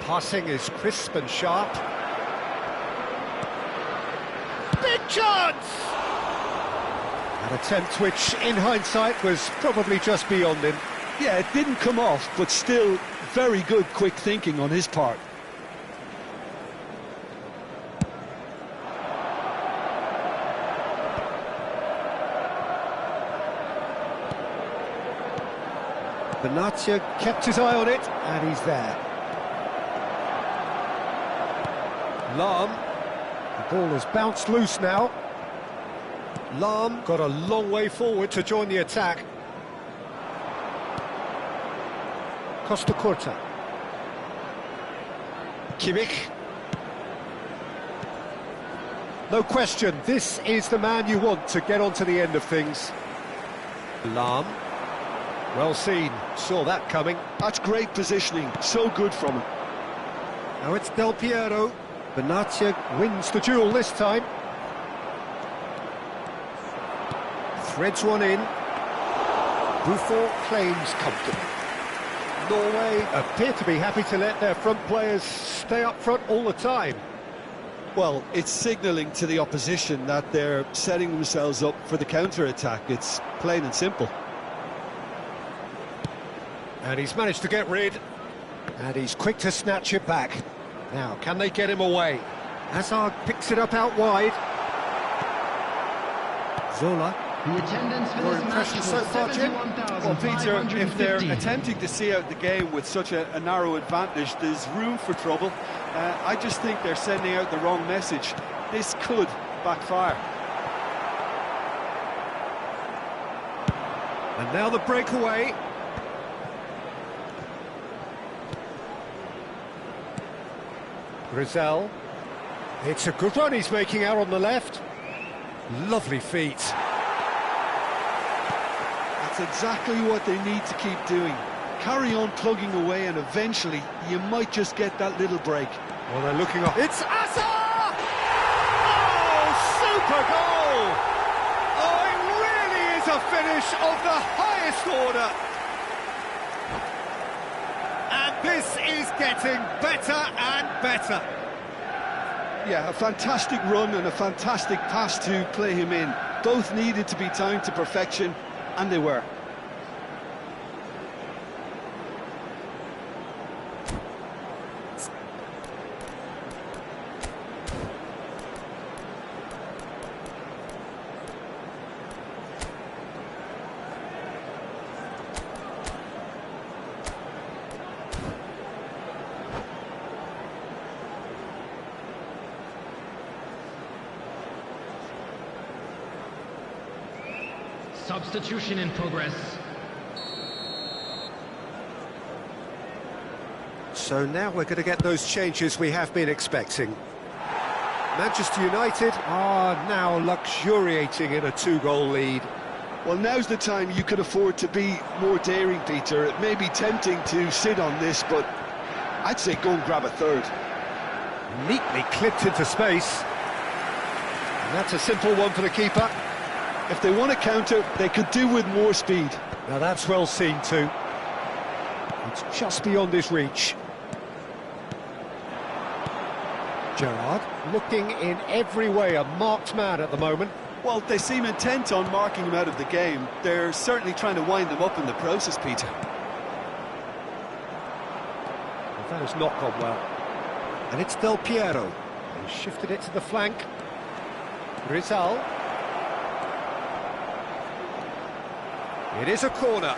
Passing is crisp and sharp. Big chance! An attempt which, in hindsight, was probably just beyond him. Yeah, it didn't come off, but still very good quick thinking on his part. Benatia kept his eye on it, and he's there. Lahm. The ball has bounced loose now. Lahm got a long way forward to join the attack. Costa Curta. Kimmich. No question, this is the man you want to get onto the end of things. Lahm. Well seen, saw that coming. That's great positioning, so good from him. Now it's Del Piero. Benatia wins the duel this time. Threads one in. Buffon claims comfortably. Norway appear to be happy to let their front players stay up front all the time. Well, it's signalling to the opposition that they're setting themselves up for the counter-attack. It's plain and simple. And he's managed to get rid. And he's quick to snatch it back. Now, can they get him away? Hazard picks it up out wide. Zola. The attendance for More this match impressions was so far, Jim? Well, Peter, if they're attempting to see out the game with such a narrow advantage, there's room for trouble. I just think they're sending out the wrong message. This could backfire. And now the breakaway. Grizel. It's a good run he's making out on the left. Lovely feet. That's exactly what they need to keep doing. Carry on plugging away and eventually you might just get that little break. Well, they're looking up. It's Asa! Oh, super goal! Oh, it really is a finish of the highest order. And this is getting better and better. Yeah, a fantastic run and a fantastic pass to play him in. Both needed to be timed to perfection, and they were. Substitution in progress. So now we're going to get those changes we have been expecting. Manchester United are now luxuriating in a 2-goal lead. Well, now's the time you could afford to be more daring, Peter. It may be tempting to sit on this, but I'd say go and grab a third. Neatly clipped into space. And that's a simple one for the keeper. If they want to counter, they could do with more speed. Now that's well seen too. It's just beyond his reach. Gerrard looking in every way a marked man at the moment. Well, they seem intent on marking him out of the game. They're certainly trying to wind him up in the process, Peter. Well, that has not gone well. And it's Del Piero. He shifted it to the flank. Rizal. It is a corner.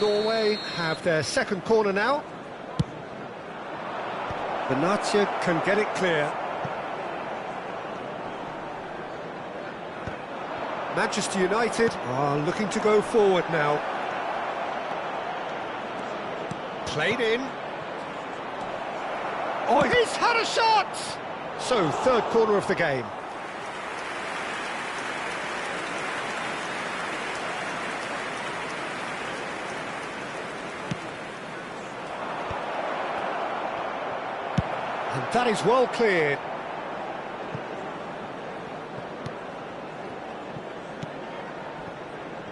Norway have their second corner now. Benatia can get it clear. Manchester United are looking to go forward now. Played in. Oh, he's had a shot! So, third corner of the game. And that is well cleared.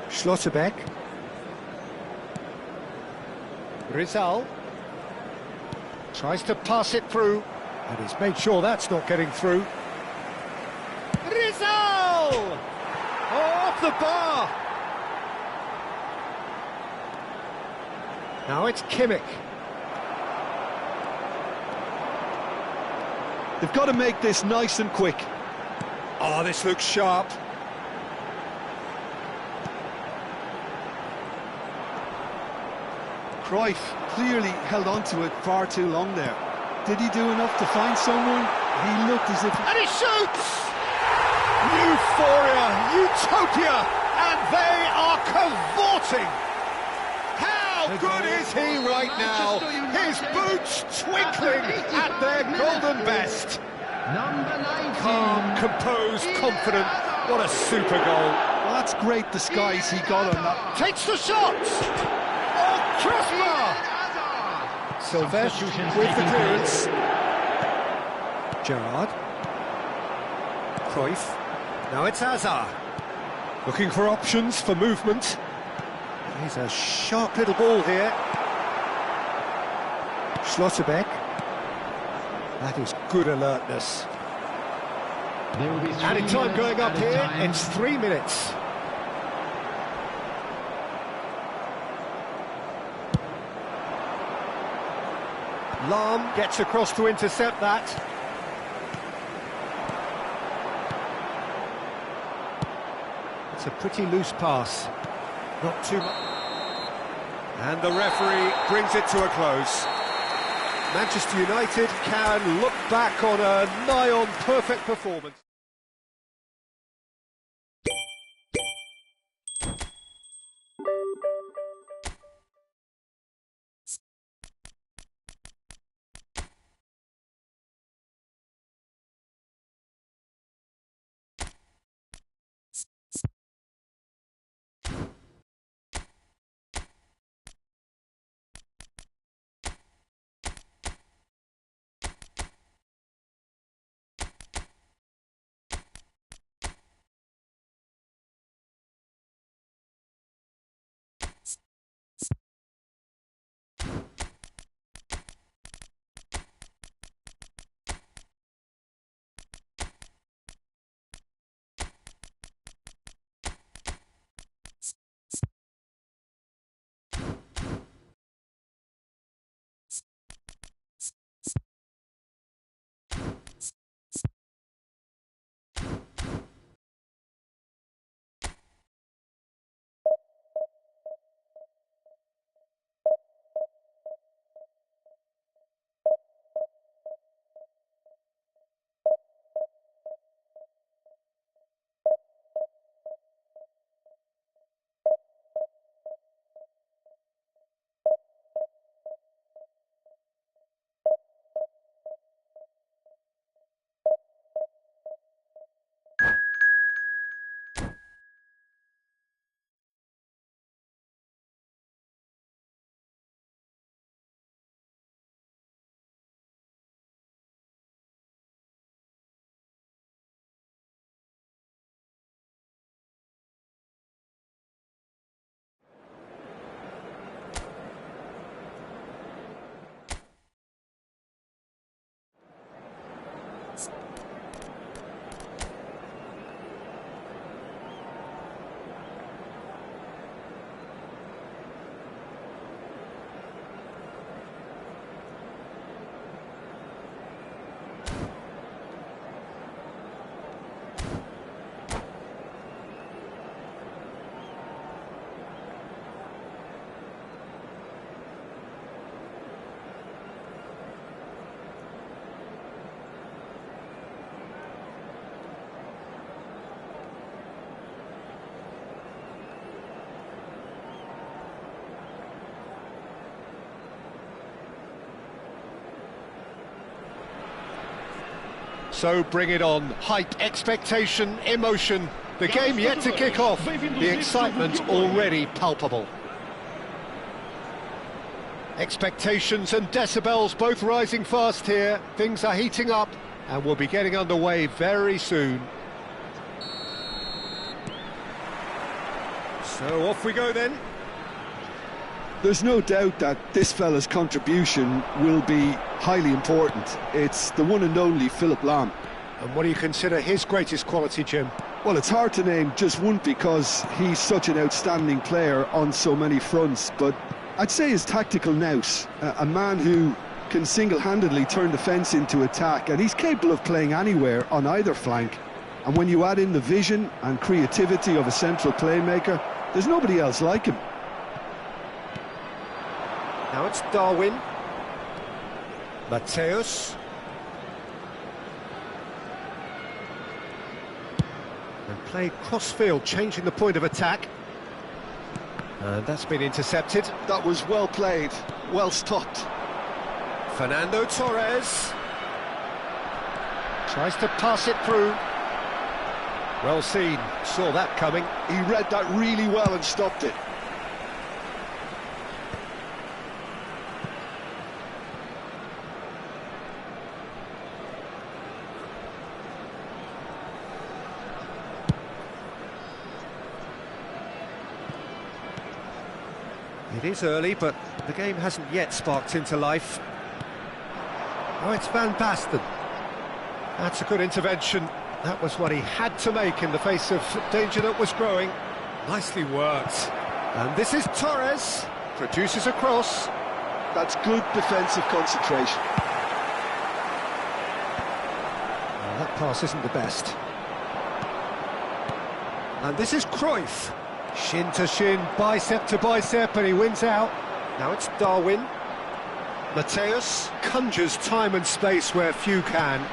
Schlotterbeck. Rizal. Tries to pass it through. And he's made sure that's not getting through. Rizal! Oh, off the bar! Now it's Kimmich. They've got to make this nice and quick. Oh, this looks sharp. Cruyff clearly held on to it far too long there. Did he do enough to find someone? He looked as if... And he shoots! Euphoria, utopia, and they are cavorting! How good is he right now? His boots twinkling at their golden best. Number 19. Calm, composed, confident. What a super goal. Well, that's great disguise he got on that. Takes the shot! Oh, crossbar! Sylvestre with the clearance. Gerrard. Cruyff. Now it's Hazard. Looking for options for movement. He's a sharp little ball here. Schlotterbeck. That is good alertness. There will be Added time going up here. It's 3 minutes. Lahm gets across to intercept that. It's a pretty loose pass. Not too much. And the referee brings it to a close. Manchester United can look back on a nigh-on perfect performance. So bring it on. Hype, expectation, emotion. The game yet to kick off. The excitement already palpable. Expectations and decibels both rising fast here. Things are heating up and we'll be getting underway very soon. So off we go then. There's no doubt that this fella's contribution will be highly important. It's the one and only Philipp Lahm. And what do you consider his greatest quality, Jim? Well, it's hard to name just one because he's such an outstanding player on so many fronts, but I'd say his tactical nous, a man who can single-handedly turn defence into attack, and he's capable of playing anywhere on either flank. And when you add in the vision and creativity of a central playmaker, there's nobody else like him. Now it's Darwin. Matthäus. And played cross-field, changing the point of attack. And that's been intercepted. That was well played, well stopped. Fernando Torres. Tries to pass it through. Well seen, saw that coming. He read that really well and stopped it. It is early, but the game hasn't yet sparked into life. Oh, it's Van Basten. That's a good intervention. That was what he had to make in the face of danger that was growing. Nicely worked. And this is Torres. Produces a cross. That's good defensive concentration. Well, that pass isn't the best. And this is Cruyff. Shin to shin, bicep to bicep, and he wins out. Now it's Darwin. Matthäus conjures time and space where few can.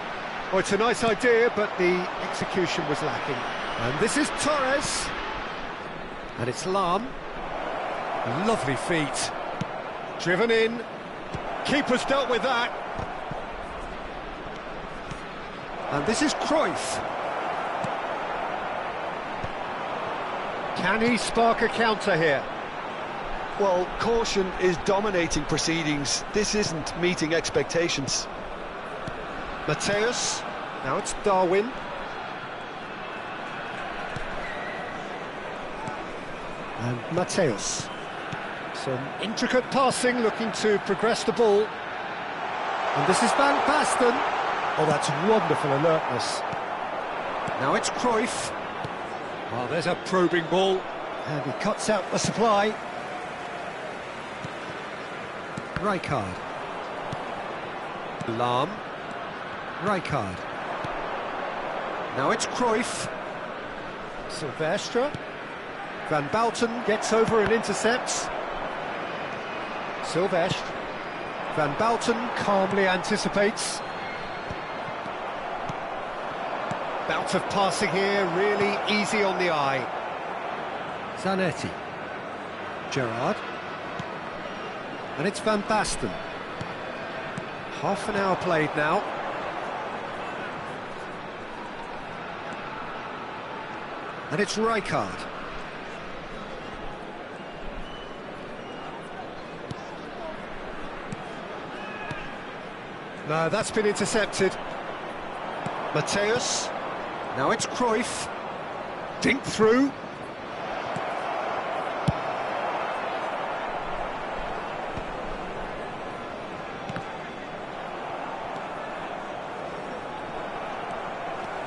Oh, it's a nice idea, but the execution was lacking. And this is Torres. And it's Lahm. Lovely feet. Driven in. Keeper's dealt with that. And this is Cruyff. Can he spark a counter here? Well, caution is dominating proceedings. This isn't meeting expectations. Matthäus. Now it's Darwin. And Matthäus. Some intricate passing, looking to progress the ball. And this is Van Basten. Oh, that's wonderful alertness. Now it's Cruyff. Oh, there's a probing ball. And he cuts out the supply. Rijkaard. Lahm. Rijkaard. Now it's Cruyff. Silvestre. Van Basten gets over and intercepts. Silvestre. Van Basten calmly anticipates. Bout of passing here, really easy on the eye. Zanetti. Gerrard. And it's Van Basten. Half an hour played now. And it's Rijkaard. No, that's been intercepted. Matthäus. Now it's Cruyff. Dink through.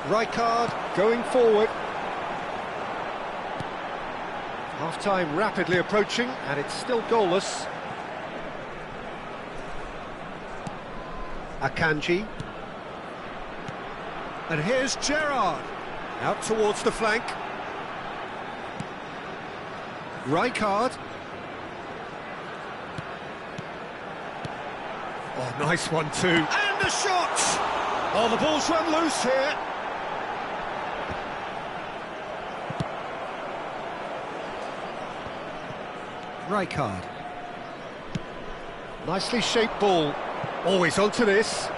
Rijkaard going forward. Half-time rapidly approaching, and it's still goalless. Akanji. And here's Gerrard. Out towards the flank. Rijkaard. Oh, nice one too. And the shot! Oh, the ball's run loose here. Rijkaard. Nicely shaped ball. Always onto this.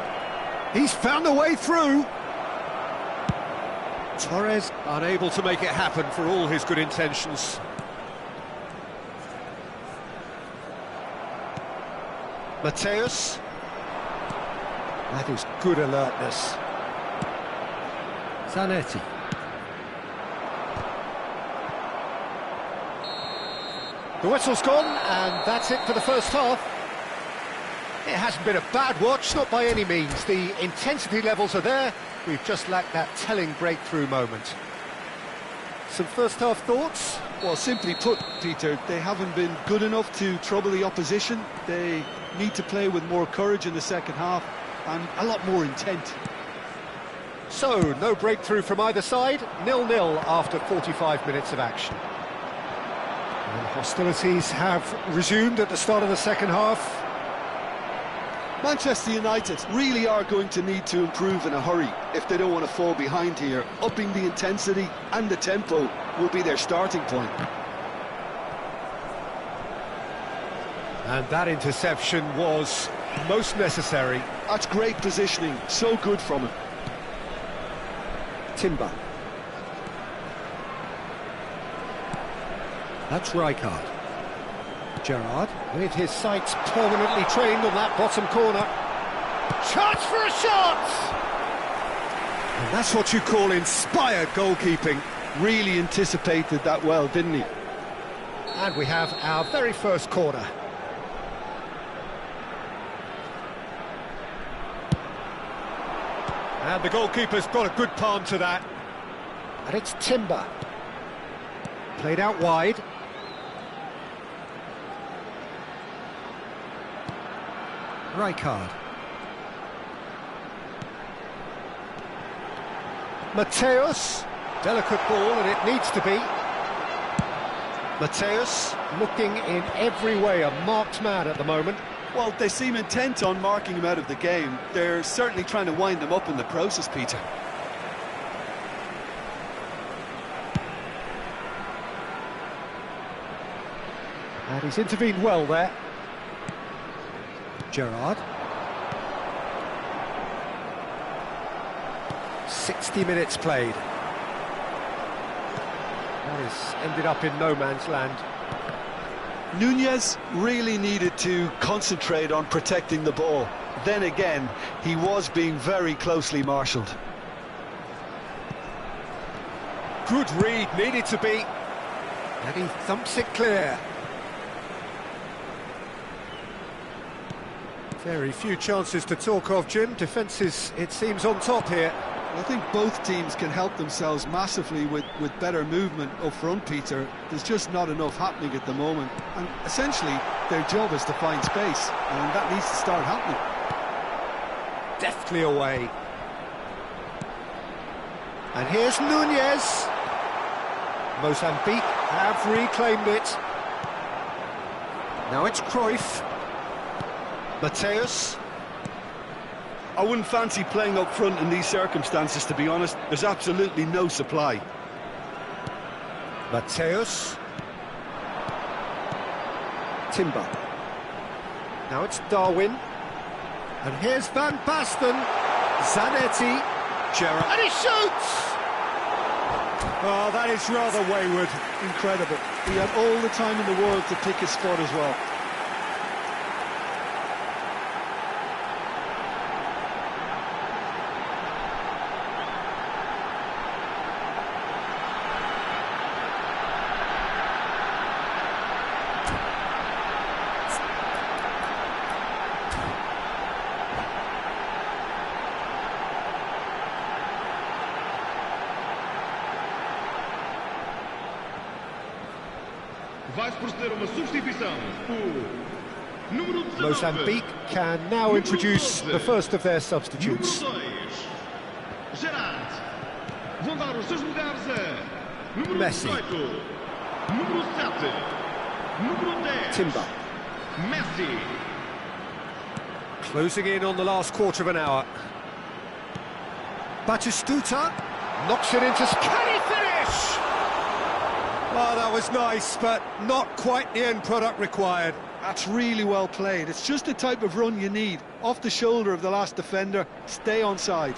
He's found a way through. Torres unable to make it happen for all his good intentions. Mateus. That is good alertness. Zanetti. The whistle's gone, and that's it for the first half. It hasn't been a bad watch, not by any means. The intensity levels are there. We've just lacked that telling breakthrough moment. Some first-half thoughts? Well, simply put, Peter, they haven't been good enough to trouble the opposition. They need to play with more courage in the second half and a lot more intent. So, no breakthrough from either side, 0-0 after 45 minutes of action. And hostilities have resumed at the start of the second half. Manchester United really are going to need to improve in a hurry if they don't want to fall behind here. Upping the intensity and the tempo will be their starting point. And that interception was most necessary. That's great positioning, so good from him. Timber. That's Rijkaard. Gerrard, with his sights permanently trained on that bottom corner. Chance for a shot! And that's what you call inspired goalkeeping. Really anticipated that well, didn't he? And we have our very first corner. And the goalkeeper's got a good palm to that. And it's Timber. Played out wide. Rijkaard. Mateus. Delicate ball, and it needs to be. Mateus looking in every way a marked man at the moment. Well, they seem intent on marking him out of the game. They're certainly trying to wind him up in the process, Peter. And he's intervened well there. Gerrard. 60 minutes played. That has ended up in no man's land. Nunez really needed to concentrate on protecting the ball. Then again, he was being very closely marshalled. Good read, needed to be. And he thumps it clear. Very few chances to talk of, Jim. Defence is, it seems, on top here. I think both teams can help themselves massively with better movement up front, Peter. There's just not enough happening at the moment. And essentially, their job is to find space, and that needs to start happening. Deftly away. And here's Nunez. Mozambique have reclaimed it. Now it's Cruyff. Mateus. I wouldn't fancy playing up front in these circumstances, to be honest. There's absolutely no supply. Mateus. Timber. Now it's Darwin. And here's Van Basten. Zanetti. Gerrard. And he shoots! Oh, that is rather wayward. Incredible. He had all the time in the world to pick his spot as well. Vai-se proceder uma substituição. O número 19. Mozambique can now introduce the first of their substitutes. Número 2. Gerrard. Vão dar os seus lugares a número Messi. 18. Número 7. Número 10. Timber. Messi. Closing in on the last quarter of an hour. Batistuta knocks it into... Can he finish? Oh, that was nice, but not quite the end product required. That's really well played. It's just the type of run you need. Off the shoulder of the last defender, stay onside.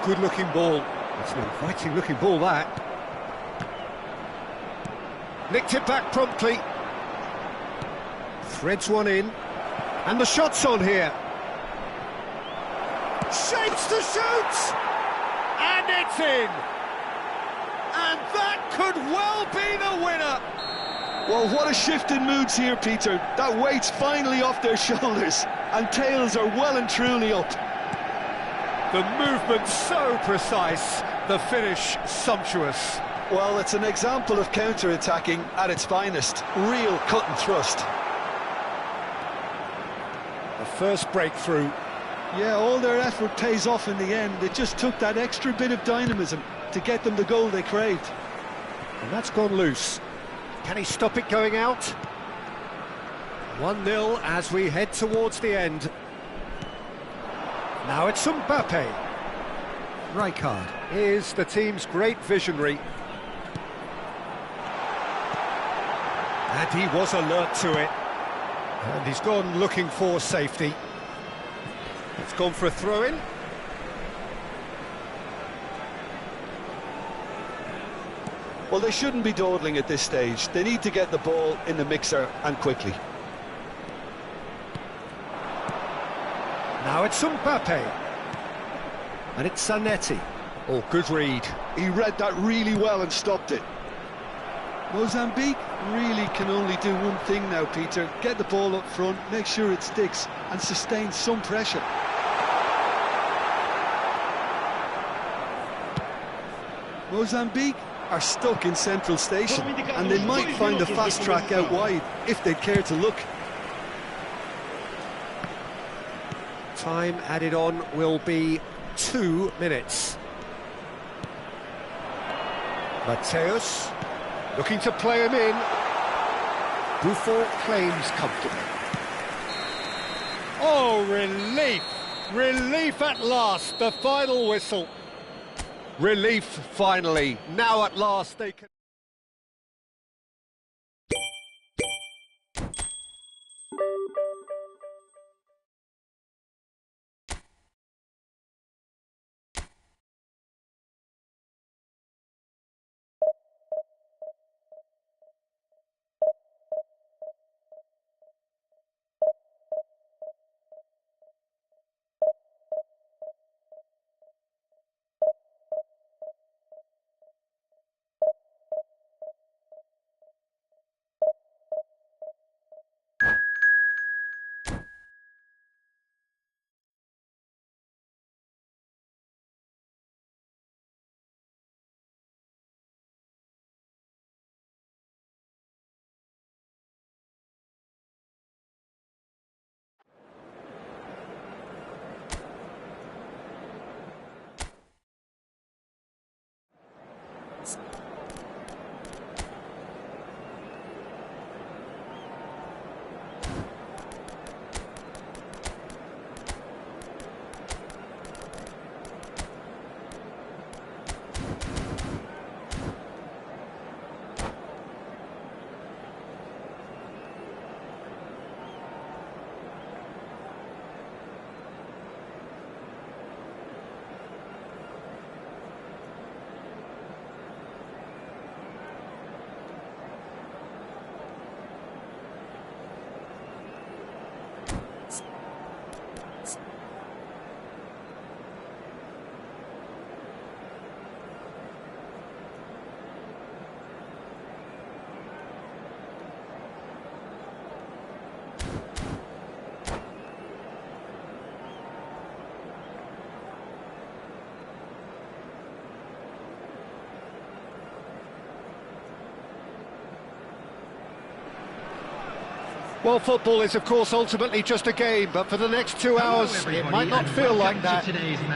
good-looking ball. It's an inviting-looking ball, that. Nicked it back promptly. Threads one in. And the shot's on here. Shapes to shoot! And it's in! And that could well be the winner! Well, what a shift in moods here, Peter. That weight's finally off their shoulders, and tails are well and truly up. The movement so precise, the finish sumptuous. Well, it's an example of counter-attacking at its finest. Real cut and thrust. The first breakthrough. Yeah, all their effort pays off in the end. It just took that extra bit of dynamism to get them the goal they craved. And that's gone loose. Can he stop it going out? 1-0 as we head towards the end. Now it's Mbappe. Rijkaard is the team's great visionary. And he was alert to it. And he's gone looking for safety. It's gone for a throw-in. Well, they shouldn't be dawdling at this stage. They need to get the ball in the mixer, and quickly. Now it's Mbappe. And it's Zanetti. Oh, good read. He read that really well and stopped it. Mozambique really can only do one thing now, Peter. Get the ball up front, make sure it sticks, and sustain some pressure. Mozambique are stuck in central station, and they might find a fast track out wide if they'd care to look. Time added on will be 2 minutes. Mateus looking to play him in. Buffon claims comfortably. Oh, relief! Relief at last, the final whistle. Relief, finally. Now at last they can... Well, football is, of course, ultimately just a game, but for the next 2 hours, it might not feel like that.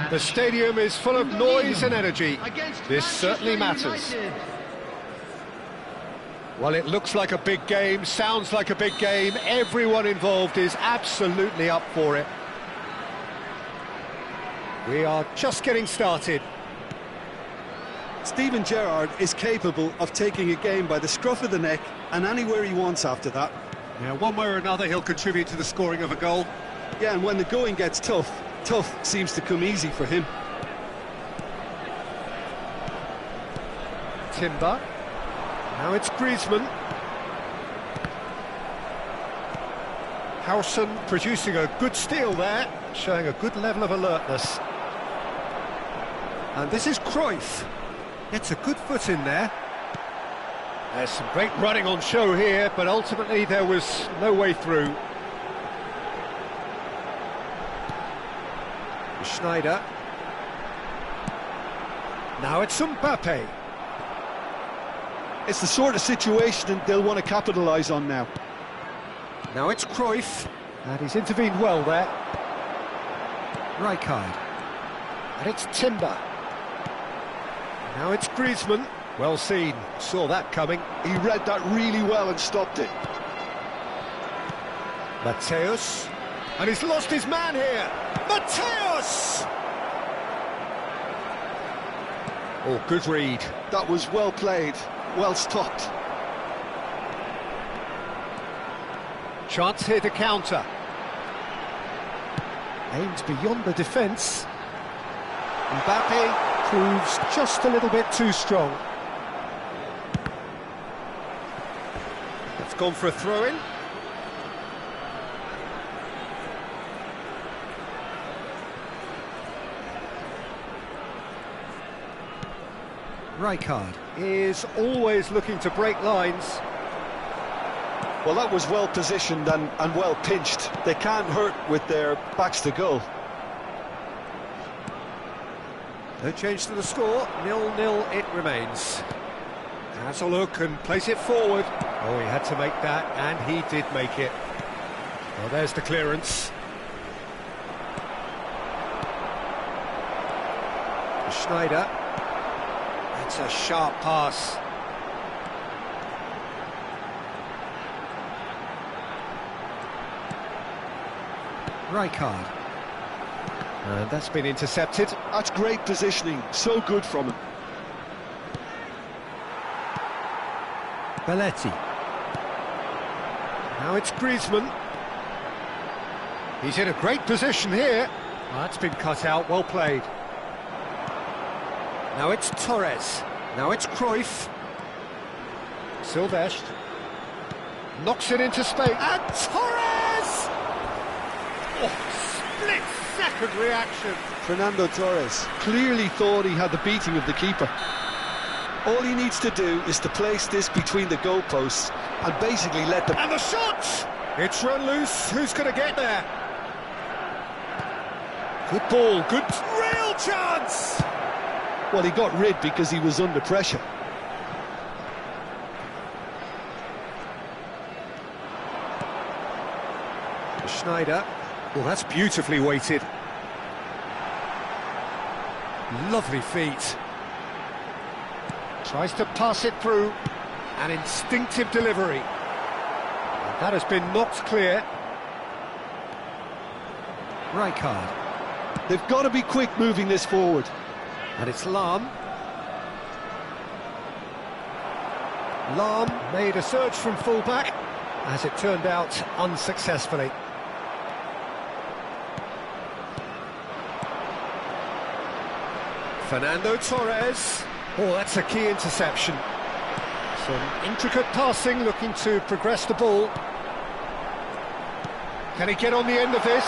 The stadium is full of noise and energy. This certainly matters. Well, it looks like a big game, sounds like a big game. Everyone involved is absolutely up for it. We are just getting started. Steven Gerrard is capable of taking a game by the scruff of the neck and anywhere he wants after that. Now, one way or another, he'll contribute to the scoring of a goal. Yeah, and when the going gets tough, tough seems to come easy for him. Timber. Now it's Griezmann. Howson producing a good steal there, showing a good level of alertness. And this is Cruyff. Gets a good foot in there. There's some great running on show here, but ultimately there was no way through. Schneider. Now it's Mbappe. It's the sort of situation they'll want to capitalise on now. Now it's Cruyff, and he's intervened well there. Rijkaard. And it's Timber. Now it's Griezmann. Well seen, saw that coming. He read that really well and stopped it. Mateus. And he's lost his man here. Mateus! Oh, good read. That was well played, well stopped. Chance here to counter. Aimed beyond the defence. Mbappe proves just a little bit too strong. It's gone for a throw-in. Rijkaard is always looking to break lines. Well, that was well positioned and well pinched. They can't hurt with their backs to goal. No change to the score, 0-0 it remains. Has a look and place it forward. Oh, he had to make that, and he did make it. Well, there's the clearance. Schneider. That's a sharp pass. Rijkaard. And that's been intercepted. That's great positioning, so good from him. Belletti. Now it's Griezmann. He's in a great position here. Oh, that's been cut out, well played. Now it's Torres. Now it's Cruyff. Silvestre. Knocks it into space. And Torres! Oh, split-second reaction. Fernando Torres clearly thought he had the beating of the keeper. All he needs to do is to place this between the goalposts and basically let the... And the shot! It's run loose. Who's going to get there? Good ball, good... Real chance! Well, he got rid because he was under pressure. Schneider. Well, that's beautifully weighted. Lovely feet. Tries to pass it through. An instinctive delivery. And that has been knocked clear. Rijkaard. They've got to be quick moving this forward. And it's Lahm. Lahm made a surge from fullback, as it turned out unsuccessfully. Fernando Torres. Oh, that's a key interception. Some intricate passing, looking to progress the ball. Can he get on the end of this?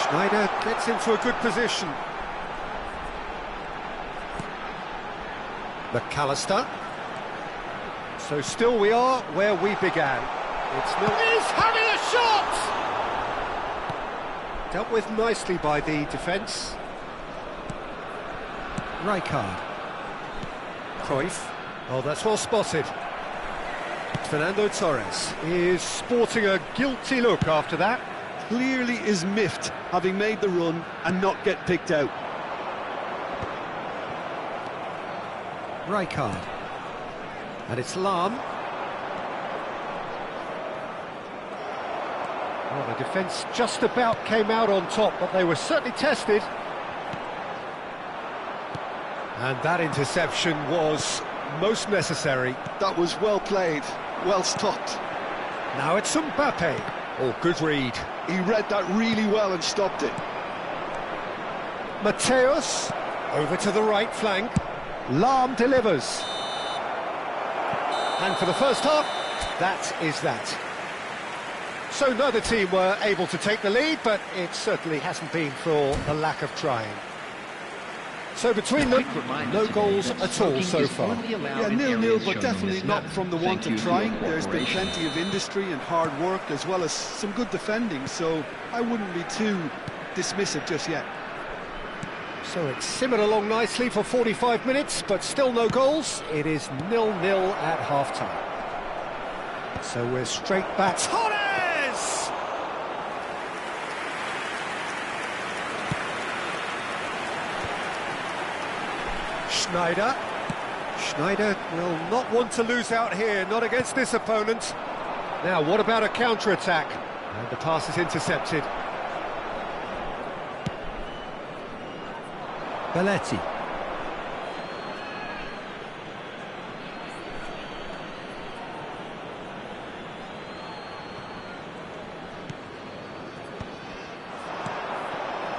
Schneider gets into a good position. McAllister. So still we are where we began. It's nil. He's having a shot! Dealt with nicely by the defence. Rijkaard. Cruyff. Oh, that's well spotted. Fernando Torres is sporting a guilty look after that. Clearly is miffed, having made the run and not get picked out. Rijkaard. And it's Lahm. Well, the defence just about came out on top, but they were certainly tested. And that interception was most necessary. That was well played, well stopped. Now it's Mbappe. Oh, good read. He read that really well and stopped it. Mateus over to the right flank. Lahm delivers. And for the first half, that is that. So neither team were able to take the lead, but it certainly hasn't been for the lack of trying. So between them, no goals at all so far. Yeah, 0-0, but definitely not from the want of trying. There's been plenty of industry and hard work, as well as some good defending, so I wouldn't be too dismissive just yet. So it's simmered along nicely for 45 minutes, but still no goals. It is 0-0 at half-time. So we're straight back. Torres! Schneider will not want to lose out here, not against this opponent. Now, what about a counter-attack? And the pass is intercepted. Belletti.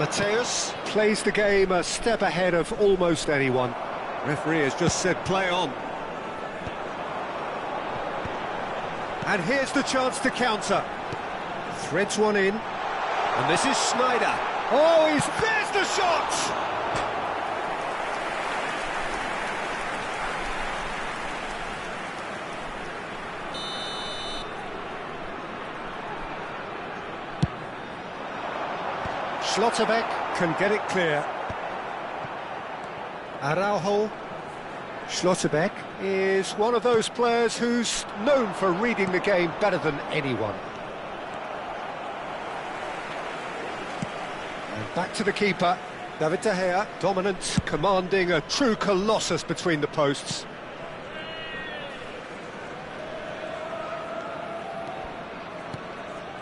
Mateus plays the game a step ahead of almost anyone. Referee has just said play on. And here's the chance to counter. Threads one in. And this is Schneider. Oh, there's the shot! Schlotterbeck can get it clear. Araujo. Schlotterbeck is one of those players who's known for reading the game better than anyone. And back to the keeper, David De Gea, dominant, commanding, a true colossus between the posts.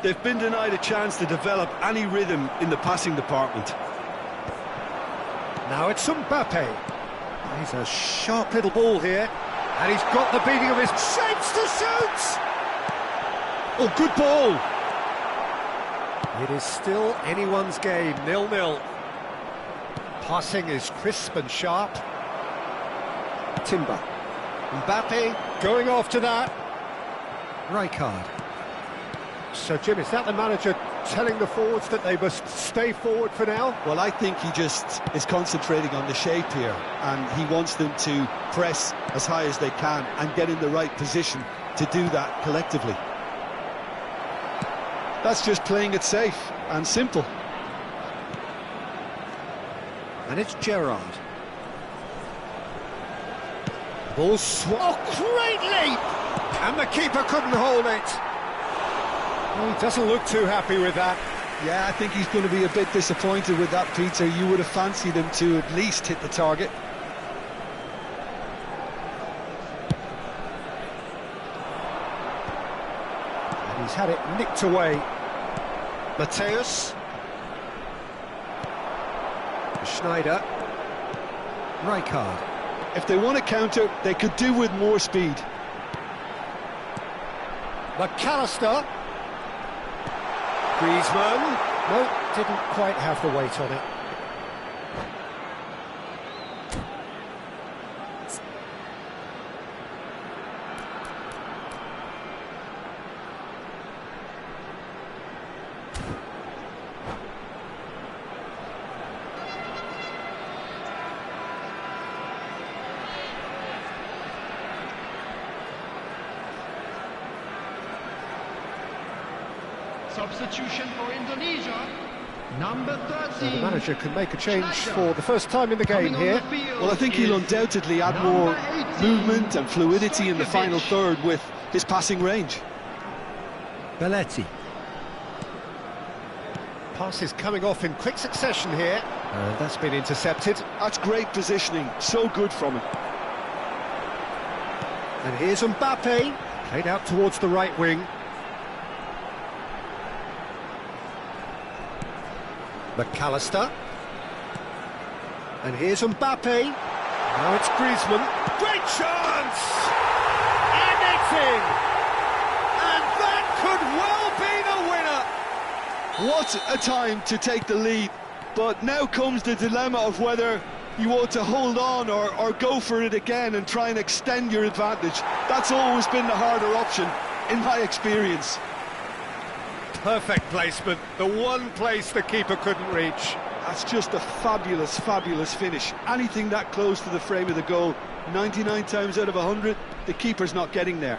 They've been denied a chance to develop any rhythm in the passing department. Now it's Mbappe. He's a sharp little ball here, and he's got the beating of his shapes to shoot! Oh, good ball! It is still anyone's game, 0-0. Passing is crisp and sharp. Timber. Mbappe going after that. Rijkaard. So, Jim, is that the manager telling the forwards that they must stay forward for now? Well, I think he just is concentrating on the shape here, and he wants them to press as high as they can and get in the right position to do that collectively. That's just playing it safe and simple. And it's Gerrard. Ball oh, great leap! And the keeper couldn't hold it. Well, he doesn't look too happy with that. Yeah, I think he's going to be a bit disappointed with that, Peter. You would have fancied him to at least hit the target. And he's had it nicked away. Mateus. Schneider. Rijkaard. If they want to counter, they could do with more speed. McAllister. Griezmann. No, didn't quite have the weight on it. Substitution for Indonesia, number 13. So the manager can make a change for the first time in the game here. Well, I think he'll undoubtedly add more movement and fluidity in the final third with his passing range. Belletti. Pass is coming off in quick succession here, and that's been intercepted. That's great positioning, so good from him. And here's Mbappe, played out towards the right wing. McAllister. And here's Mbappe. Now it's Griezmann. Great chance! And it's in! And that could well be the winner! What a time to take the lead. But now comes the dilemma of whether you ought to hold on or go for it again and try and extend your advantage. That's always been the harder option, in my experience. Perfect placement, the one place the keeper couldn't reach. That's just a fabulous, fabulous finish. Anything that close to the frame of the goal, 99 times out of 100, the keeper's not getting there.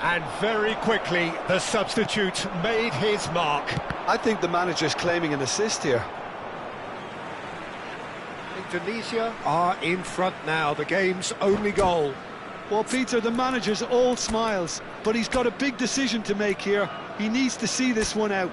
And very quickly, the substitute made his mark. I think the manager's claiming an assist here. Indonesia are in front now, the game's only goal. Well, Peter, the manager's all smiles, but he's got a big decision to make here. He needs to see this one out.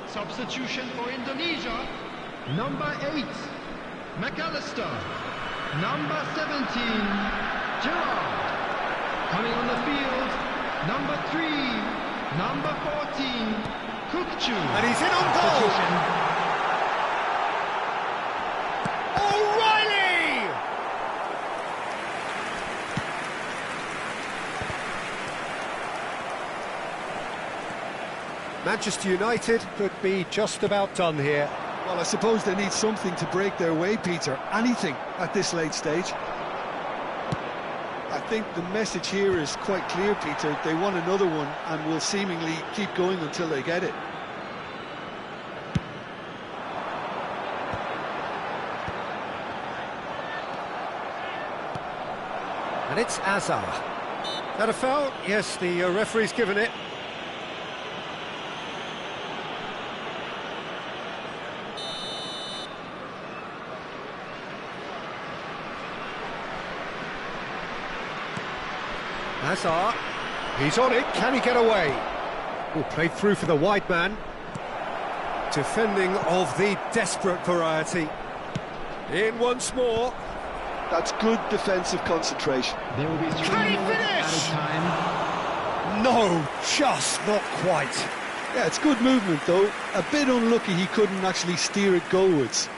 Substitution for Indonesia. Number 8, McAllister. Number 17, Gerrard. Coming on the field, number 3, number 14, Kukcu. And he's in on goal. O'Reilly! Manchester United could be just about done here. Well, I suppose they need something to break their way, Peter. Anything at this late stage. I think the message here is quite clear, Peter. They want another one and will seemingly keep going until they get it. And it's Azar. That a foul? Yes, the referee's given it. Hazard, he's on it, can he get away? Oh, played through for the wide man. Defending of the desperate variety. In once more. That's good defensive concentration. There will be 3 Can he minutes finish? at a time. No, just not quite. Yeah, it's good movement, though. A bit unlucky he couldn't actually steer it goalwards.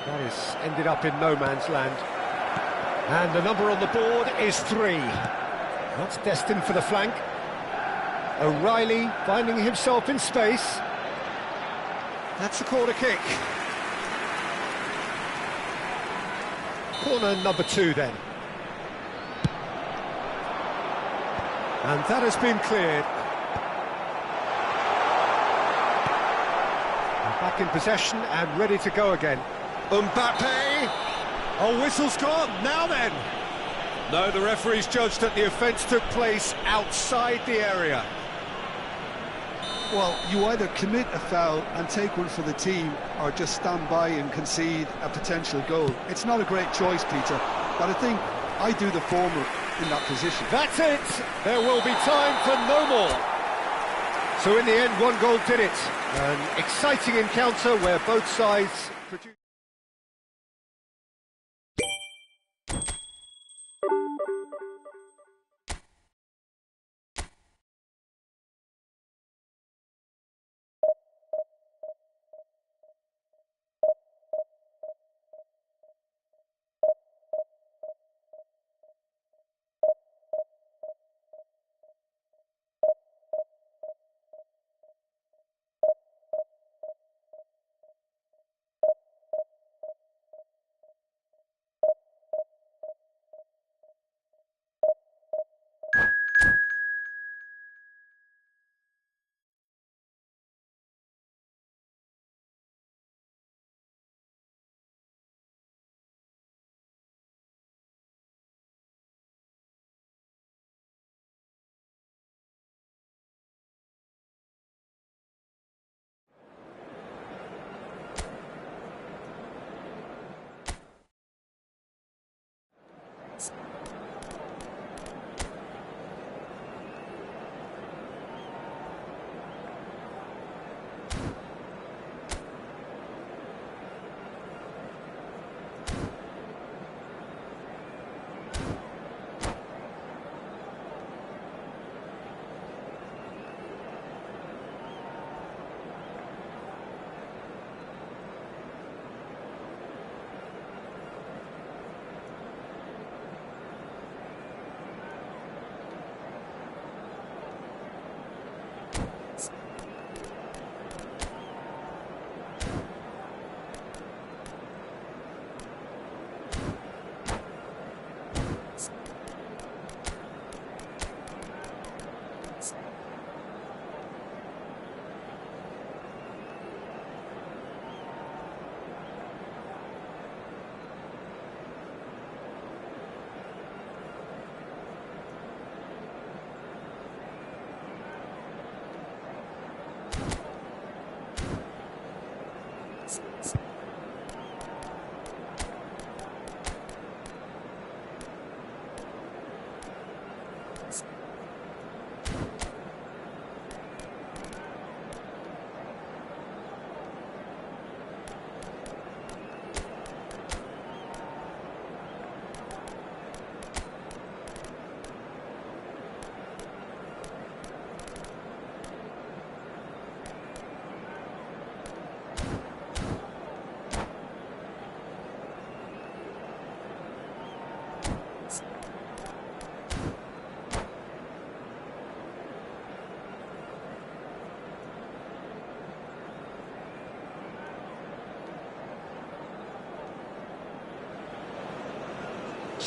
That is ended up in no man's land. And the number on the board is 3. That's destined for the flank. O'Reilly finding himself in space. That's a corner kick. Corner number 2 then. And that has been cleared. And back in possession and ready to go again. Mbappe! Oh, whistle's gone, now then! No, the referee's judged that the offence took place outside the area. Well, you either commit a foul and take one for the team, or just stand by and concede a potential goal. It's not a great choice, Peter, but I think I do the former in that position. That's it! There will be time for no more. So in the end, 1 goal did it. An exciting encounter where both sides produced...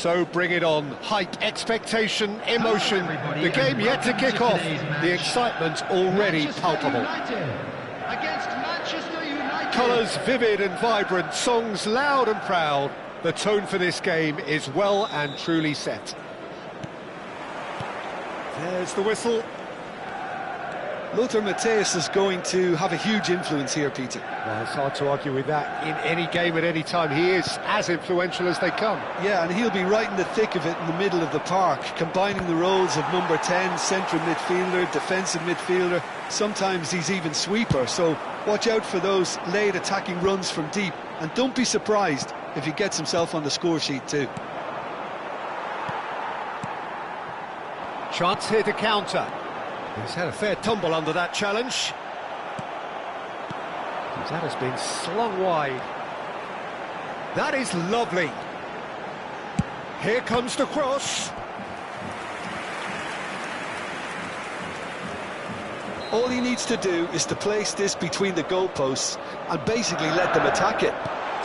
So bring it on. Hype, expectation, emotion. The game yet to kick off. The excitement already palpable. Against Manchester United. Colours vivid and vibrant, songs loud and proud. The tone for this game is well and truly set. There's the whistle. Lothar Matthäus is going to have a huge influence here, Peter. Well, it's hard to argue with that. In any game at any time, he is as influential as they come. Yeah, and he'll be right in the thick of it in the middle of the park, combining the roles of number 10, central midfielder, defensive midfielder. Sometimes he's even sweeper, so watch out for those late attacking runs from deep, and don't be surprised if he gets himself on the score sheet too. Chance here to counter. He's had a fair tumble under that challenge. That has been slung wide. That is lovely. Here comes the cross. All he needs to do is to place this between the goalposts and basically let them attack it.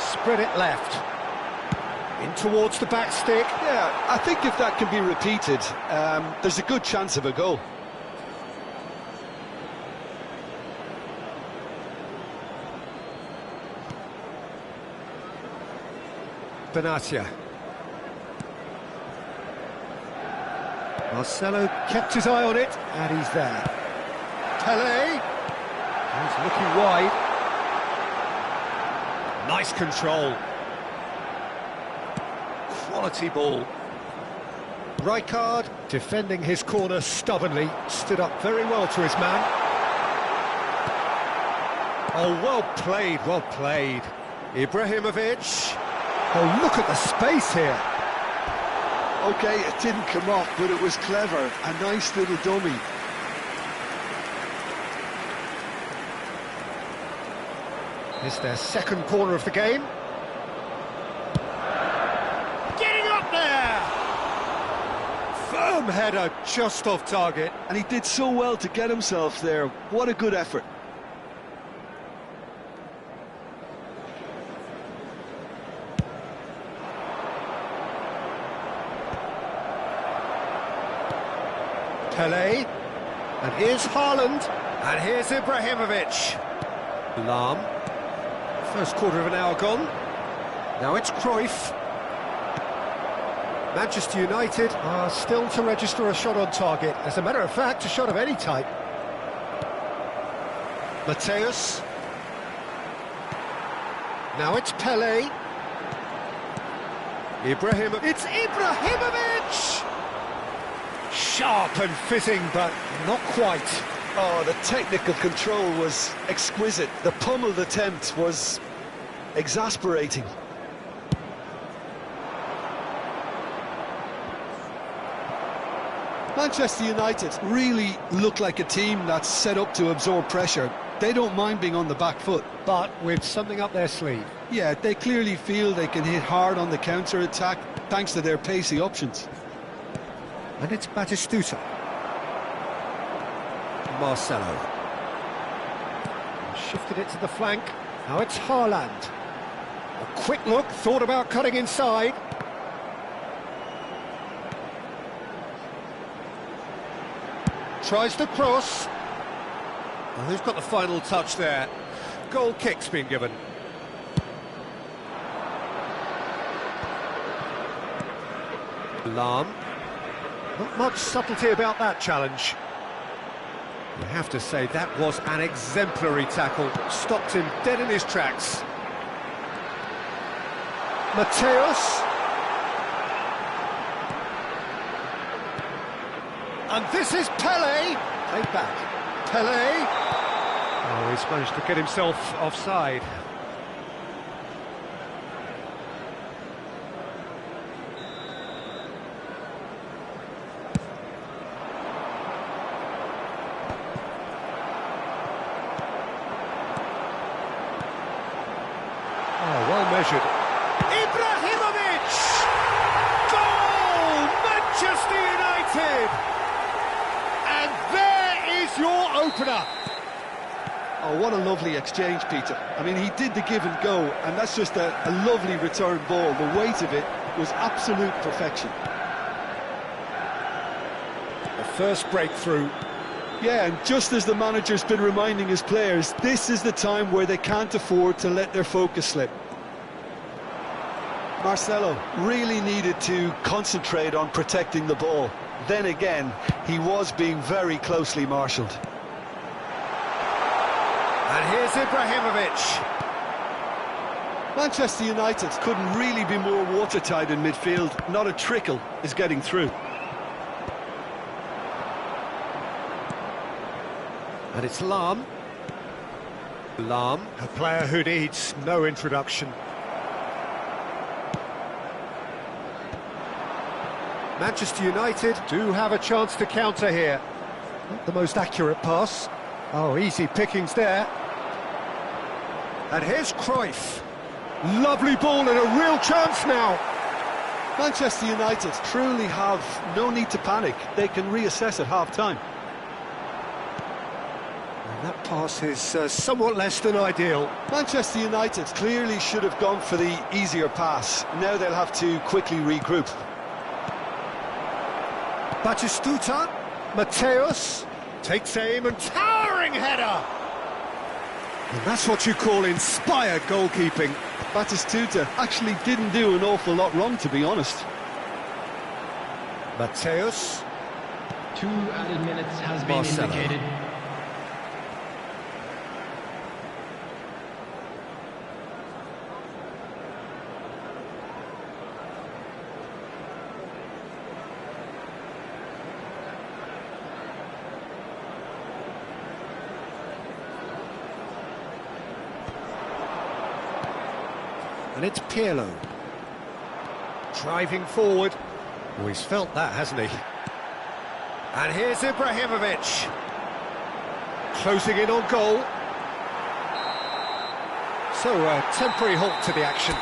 Spread it left. In towards the back stick. Yeah, I think if that can be repeated, there's a good chance of a goal. Benatia. Marcelo kept his eye on it, and he's there. Pelé. He's looking wide. Nice control. Quality ball. Rijkaard, defending his corner stubbornly, stood up very well to his man. Oh, well played, well played. Ibrahimovic. Oh, look at the space here. Okay, it didn't come off, but it was clever. A nice little dummy. It's their second corner of the game. Getting up there! Firm header, just off target. And he did so well to get himself there. What a good effort. Pelé, and here's Haaland, and here's Ibrahimovic. Lahm, first quarter of an hour gone. Now it's Cruyff. Manchester United are still to register a shot on target. As a matter of fact, a shot of any type. Matthäus. Now it's Pelé. Ibrahimovic. It's Ibrahimovic! Sharp and fitting, but not quite. Oh, the technical control was exquisite. The pummeled attempt was exasperating. Manchester United really look like a team that's set up to absorb pressure. They don't mind being on the back foot. But with something up their sleeve. Yeah, they clearly feel they can hit hard on the counter-attack thanks to their pacey options. And it's Batistuta. Marcelo. Shifted it to the flank. Now it's Haaland. A quick look, thought about cutting inside. Tries to cross. Well, who's got the final touch there? Goal kick's been given. Lahm. Not much subtlety about that challenge. You have to say that was an exemplary tackle. Stopped him dead in his tracks. Matthäus. And this is Pelé. Played back. Pelé. Oh, he's managed to get himself offside. Oh, well measured. Ibrahimovic! Goal! Manchester United! And there is your opener. Oh, what a lovely exchange, Peter. I mean, he did the give and go, and that's just a lovely return ball. The weight of it was absolute perfection. The first breakthrough. Yeah, and just as the manager's been reminding his players, this is the time where they can't afford to let their focus slip. Marcelo really needed to concentrate on protecting the ball. Then again, he was being very closely marshalled. And here's Ibrahimovic. Manchester United couldn't really be more watertight in midfield. Not a trickle is getting through. And it's Lahm. Lahm, a player who needs no introduction. Manchester United do have a chance to counter here. Not the most accurate pass. Oh, easy pickings there. And here's Cruyff. Lovely ball and a real chance now. Manchester United truly have no need to panic. They can reassess at half-time. And that pass is somewhat less than ideal. Manchester United clearly should have gone for the easier pass. Now they'll have to quickly regroup. Batistuta, Mateus, takes aim and towering header! And that's what you call inspired goalkeeping. Batistuta actually didn't do an awful lot wrong, to be honest. Mateus. 2 added minutes has been Marcelo. indicated. And it's Pirlo. Driving forward. Oh, he's felt that, hasn't he? And here's Ibrahimovic. Closing in on goal. So, a temporary halt to the action.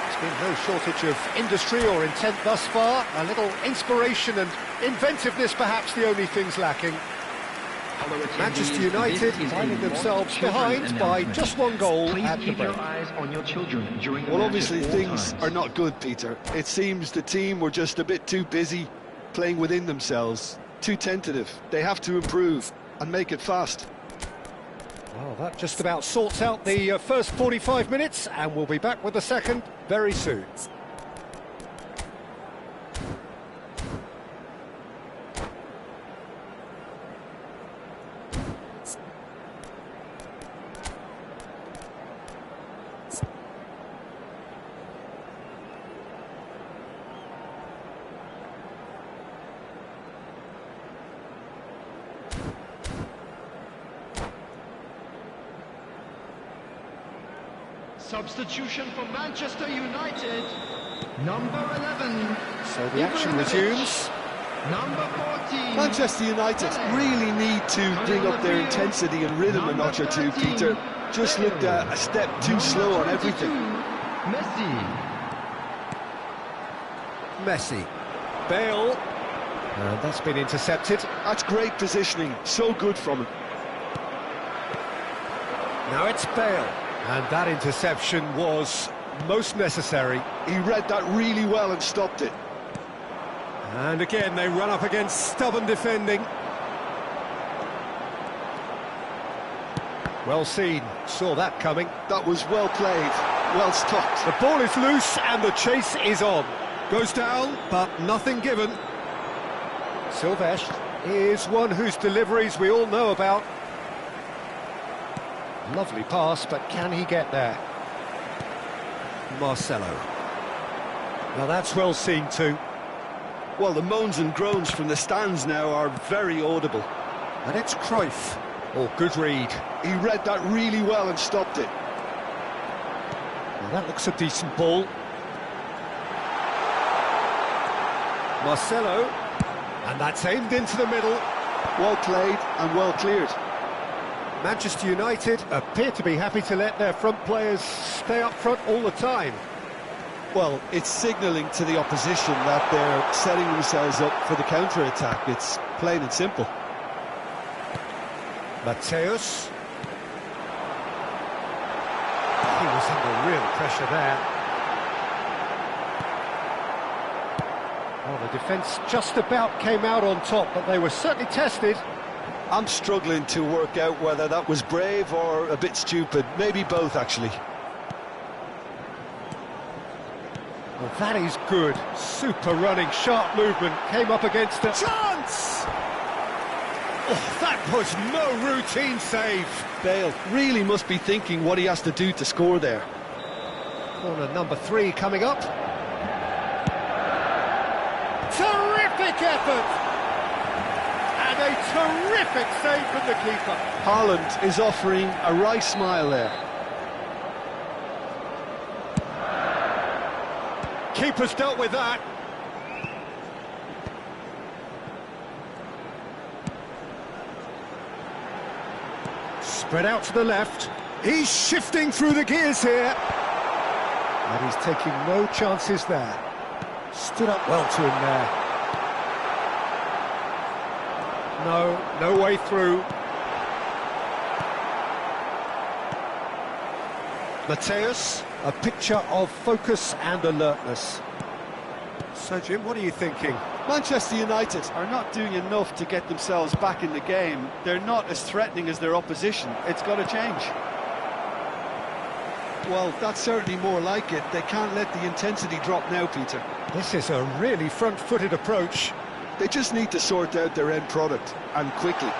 There's been no shortage of industry or intent thus far. A little inspiration and inventiveness, perhaps the only things lacking. Manchester United finding themselves behind by just 1 goal at the break. Well, obviously things are not good, Peter. It seems the team were just a bit too busy playing within themselves, too tentative. They have to improve and make it fast. Well, that just about sorts out the first 45 minutes, and we'll be back with the second very soon. Substitution for Manchester United, number 11. So the action resumes. Number 14. Manchester United really need to bring up their intensity and rhythm a notch or two, Peter. Just looked a step too slow on everything. Messi. Bale. And that's been intercepted. That's great positioning, so good from him. Now it's Bale. And that interception was most necessary. He read that really well and stopped it. And again, they run up against stubborn defending. Well seen, saw that coming. That was well played, well stopped. The ball is loose and the chase is on. Goes down, but nothing given. Silvestre is one whose deliveries we all know about. Lovely pass, but can he get there? Marcelo. Now that's well seen too. Well, the moans and groans from the stands now are very audible. And it's Cruyff. Oh, good read. He read that really well and stopped it. Well, that looks a decent ball. Marcelo. And that's aimed into the middle. Well played and well cleared. Manchester United appear to be happy to let their front players stay up front all the time. Well, it's signalling to the opposition that they're setting themselves up for the counter-attack. It's plain and simple. Mateus. was under real pressure there. Well, the defence just about came out on top, but they were certainly tested. I'm struggling to work out whether that was brave or a bit stupid. Maybe both, actually. Well, that is good. Super running, sharp movement. Came up against a chance! Oh, that was no routine save. Bale really must be thinking what he has to do to score there. Corner number 3 coming up. Terrific effort! And a terrific save from the keeper. Haaland is offering a right smile there. Keeper's dealt with that. Spread out to the left. He's shifting through the gears here. And he's taking no chances there. Stood up well to him there. No way through. Mateus, a picture of focus and alertness. So, Jim, what are you thinking? Manchester United are not doing enough to get themselves back in the game. They're not as threatening as their opposition. It's got to change. Well, that's certainly more like it. They can't let the intensity drop now, Peter. This is a really front-footed approach. They just need to sort out their end product, and quickly.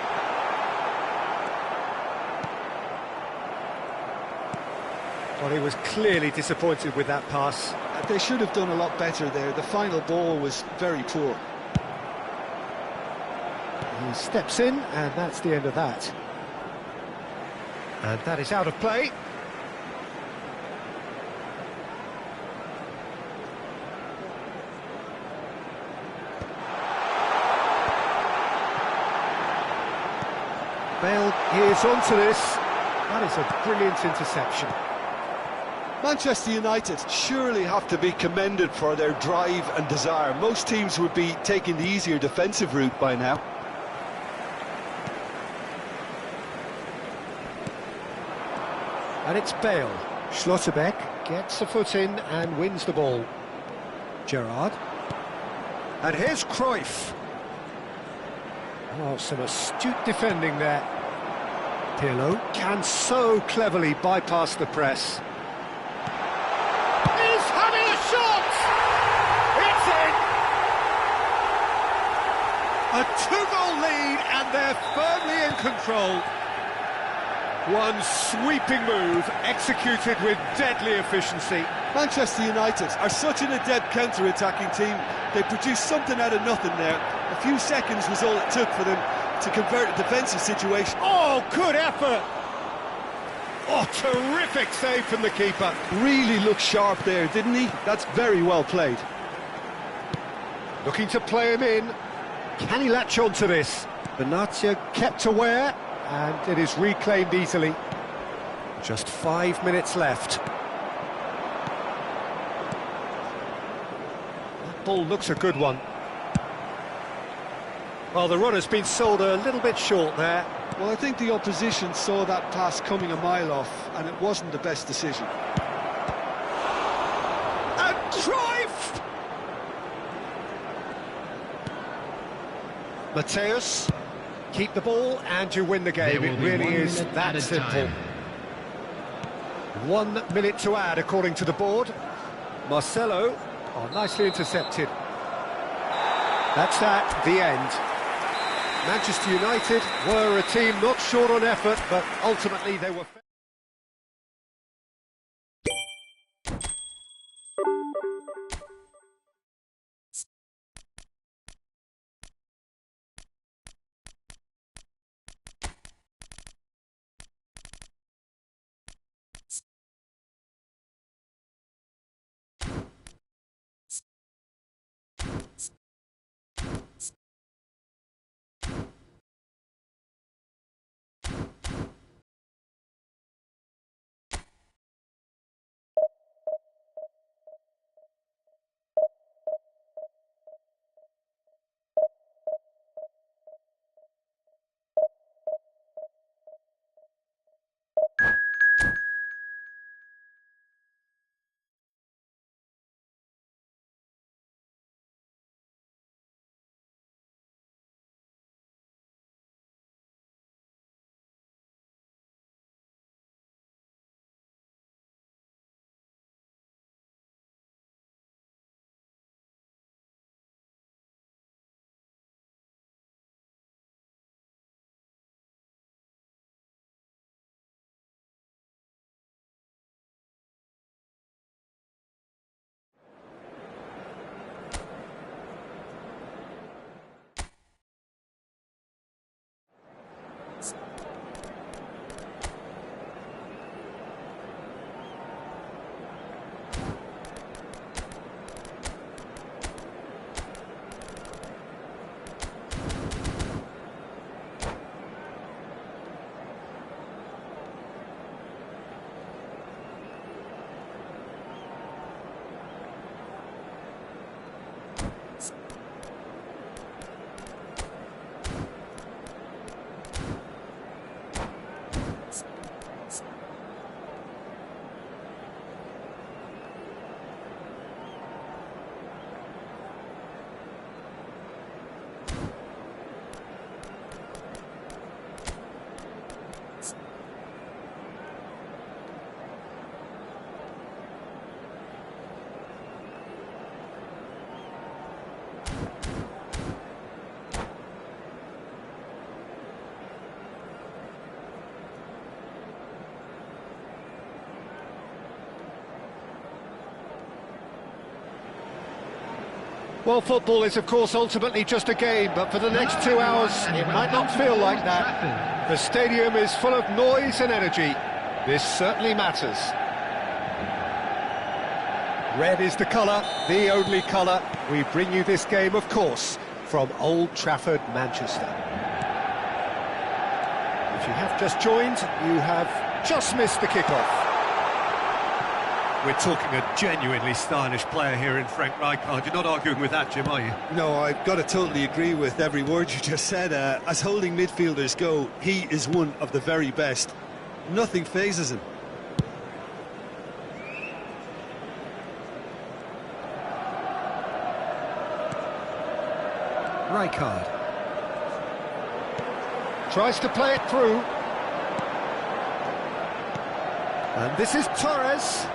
Well, he was clearly disappointed with that pass. They should have done a lot better there. The final ball was very poor. He steps in, and that's the end of that. And that is out of play. Bale is onto this. That is a brilliant interception. Manchester United surely have to be commended for their drive and desire. Most teams would be taking the easier defensive route by now. And it's Bale. Schlotterbeck gets a foot in and wins the ball. Gerrard. And here's Cruyff. Oh, some astute defending there. Pirlo can so cleverly bypass the press. He's having a shot! It's in! A 2-goal lead and they're firmly in control. One sweeping move executed with deadly efficiency. Manchester United are such an adept counter-attacking team. They produced something out of nothing there. A few seconds was all it took for them to convert a defensive situation. Oh, good effort! Oh, terrific save from the keeper. Really looked sharp there, didn't he? That's very well played. Looking to play him in. Can he latch on to this? Benatia kept aware, and it is reclaimed easily. Just 5 minutes left. That ball looks a good one. Well, the run has been sold a little bit short there. Well, I think the opposition saw that pass coming a mile off, and it wasn't the best decision. And Cruyff! Mateus, keep the ball and you win the game. It really is that simple. 1 minute to add, according to the board. Marcelo, oh, nicely intercepted. That's that, the end. Manchester United were a team not short on effort, but ultimately they were... Well, football is, of course, ultimately just a game, but for the next 2 hours, it might not feel like that. The stadium is full of noise and energy. This certainly matters. Red is the colour, the only colour. We bring you this game, of course, from Old Trafford, Manchester. If you have just joined, you have just missed the kickoff. We're talking a genuinely stylish player here in Frank Rijkaard. You're not arguing with that, Jim, are you? No, I've got to totally agree with every word you just said. As holding midfielders go, he is one of the very best. Nothing phases him. Rijkaard tries to play it through. And this is Torres.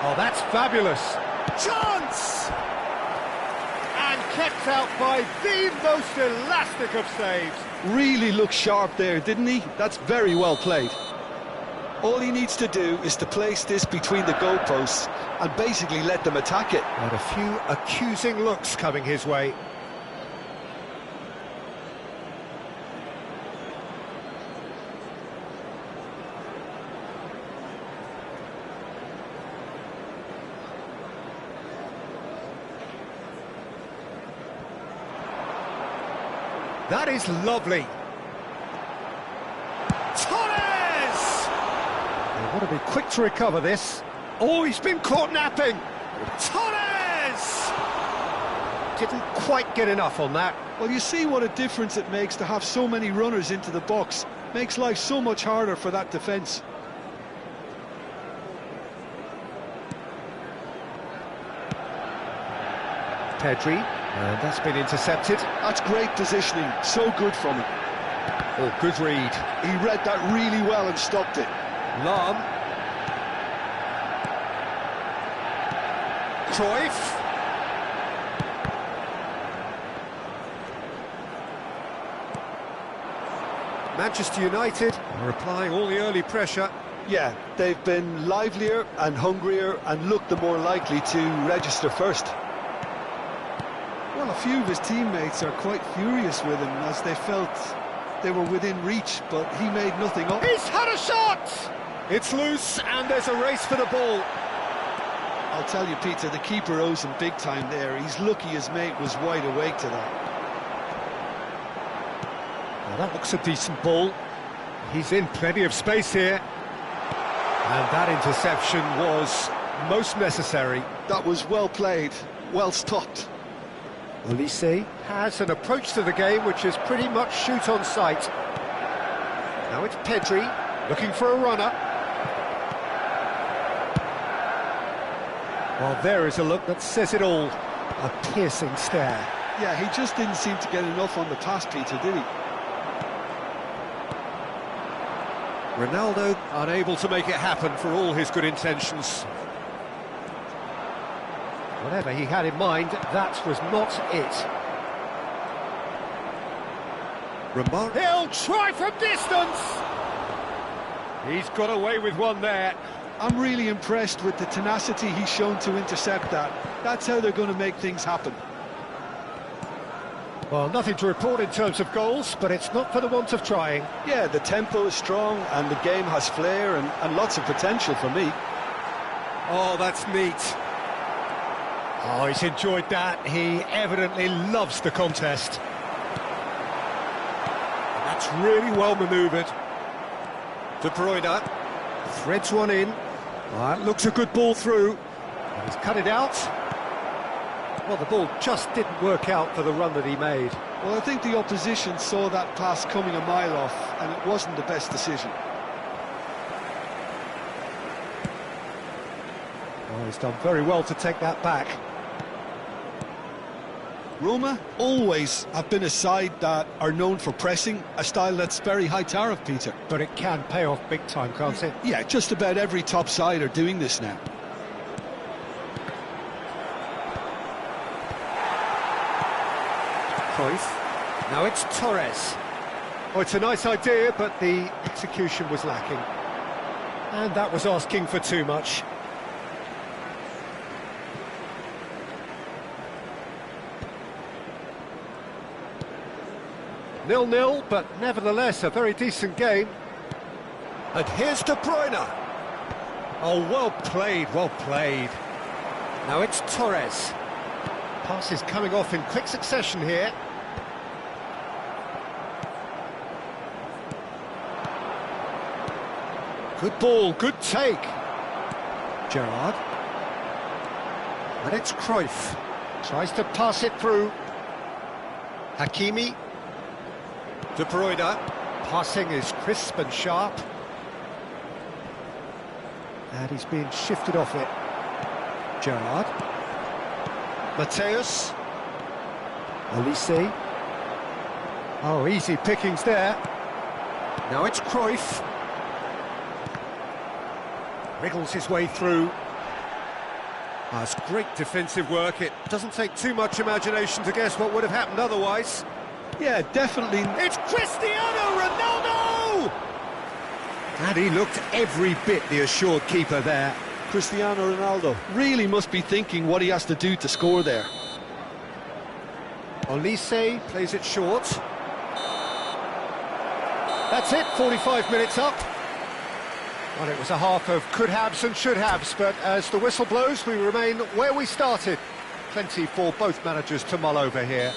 Oh, that's fabulous. Chance! And kept out by the most elastic of saves. Really looked sharp there, didn't he? That's very well played. All he needs to do is to place this between the goalposts and basically let them attack it. And a few accusing looks coming his way. That is lovely. Torres! They want to be quick to recover this. Oh, he's been caught napping. Torres! Didn't quite get enough on that. Well, you see what a difference it makes to have so many runners into the box. Makes life so much harder for that defence. Pedri, and that's been intercepted. That's great positioning, so good from him. Oh, good read. He read that really well and stopped it. Lahm. Cruyff. Manchester United are applying all the early pressure. Yeah, they've been livelier and hungrier and looked the more likely to register first. Well, a few of his teammates are quite furious with him as they felt they were within reach, but he made nothing of it. He's had a shot! It's loose and there's a race for the ball. I'll tell you, Peter, the keeper owes him big time there. He's lucky his mate was wide awake to that. Well, that looks a decent ball. He's in plenty of space here. And that interception was most necessary. That was well played, well stopped. Divisi has an approach to the game which is pretty much shoot on sight. Now it's Pedri looking for a runner. Well, there is a look that says it all. A piercing stare. Yeah, he just didn't seem to get enough on the pass, Peter, did he? Ronaldo unable to make it happen for all his good intentions. Whatever he had in mind, that was not it. He'll try from distance! He's got away with one there. I'm really impressed with the tenacity he's shown to intercept that. That's how they're going to make things happen. Well, nothing to report in terms of goals, but it's not for the want of trying. Yeah, the tempo is strong and the game has flair and lots of potential for me. Oh, that's neat. Oh, he's enjoyed that. He evidently loves the contest. And that's really well manoeuvred. De Bruyne threads one in. That looks a good ball through. And he's cut it out. Well, the ball just didn't work out for the run that he made. Well, I think the opposition saw that pass coming a mile off, and it wasn't the best decision. Oh, he's done very well to take that back. Roma always have been a side that are known for pressing, a style that's very high tariff, Peter. But it can pay off big time, can't it? Yeah, just about every top side are doing this now. Cruyff. Now it's Torres. Oh, it's a nice idea, but the execution was lacking. And that was asking for too much. Nil-nil, but nevertheless a very decent game. And here's De Bruyne. Oh, well played, well played. Now it's Torres. Pass is coming off in quick succession here. Good ball, good take. Gerrard. And it's Cruyff. Tries to pass it through. Hakimi. De Bruyne. Passing is crisp and sharp. And he's being shifted off it. Gerrard. Mateus. Olise. Oh, easy pickings there. Now it's Cruyff. Wriggles his way through. That's great defensive work. It doesn't take too much imagination to guess what would have happened otherwise. Yeah, definitely. It's Cristiano Ronaldo! And he looked every bit the assured keeper there. Cristiano Ronaldo really must be thinking what he has to do to score there. Olise plays it short. That's it, 45 minutes up. Well, it was a half of could-haves and should-haves, but as the whistle blows, we remain where we started. Plenty for both managers to mull over here.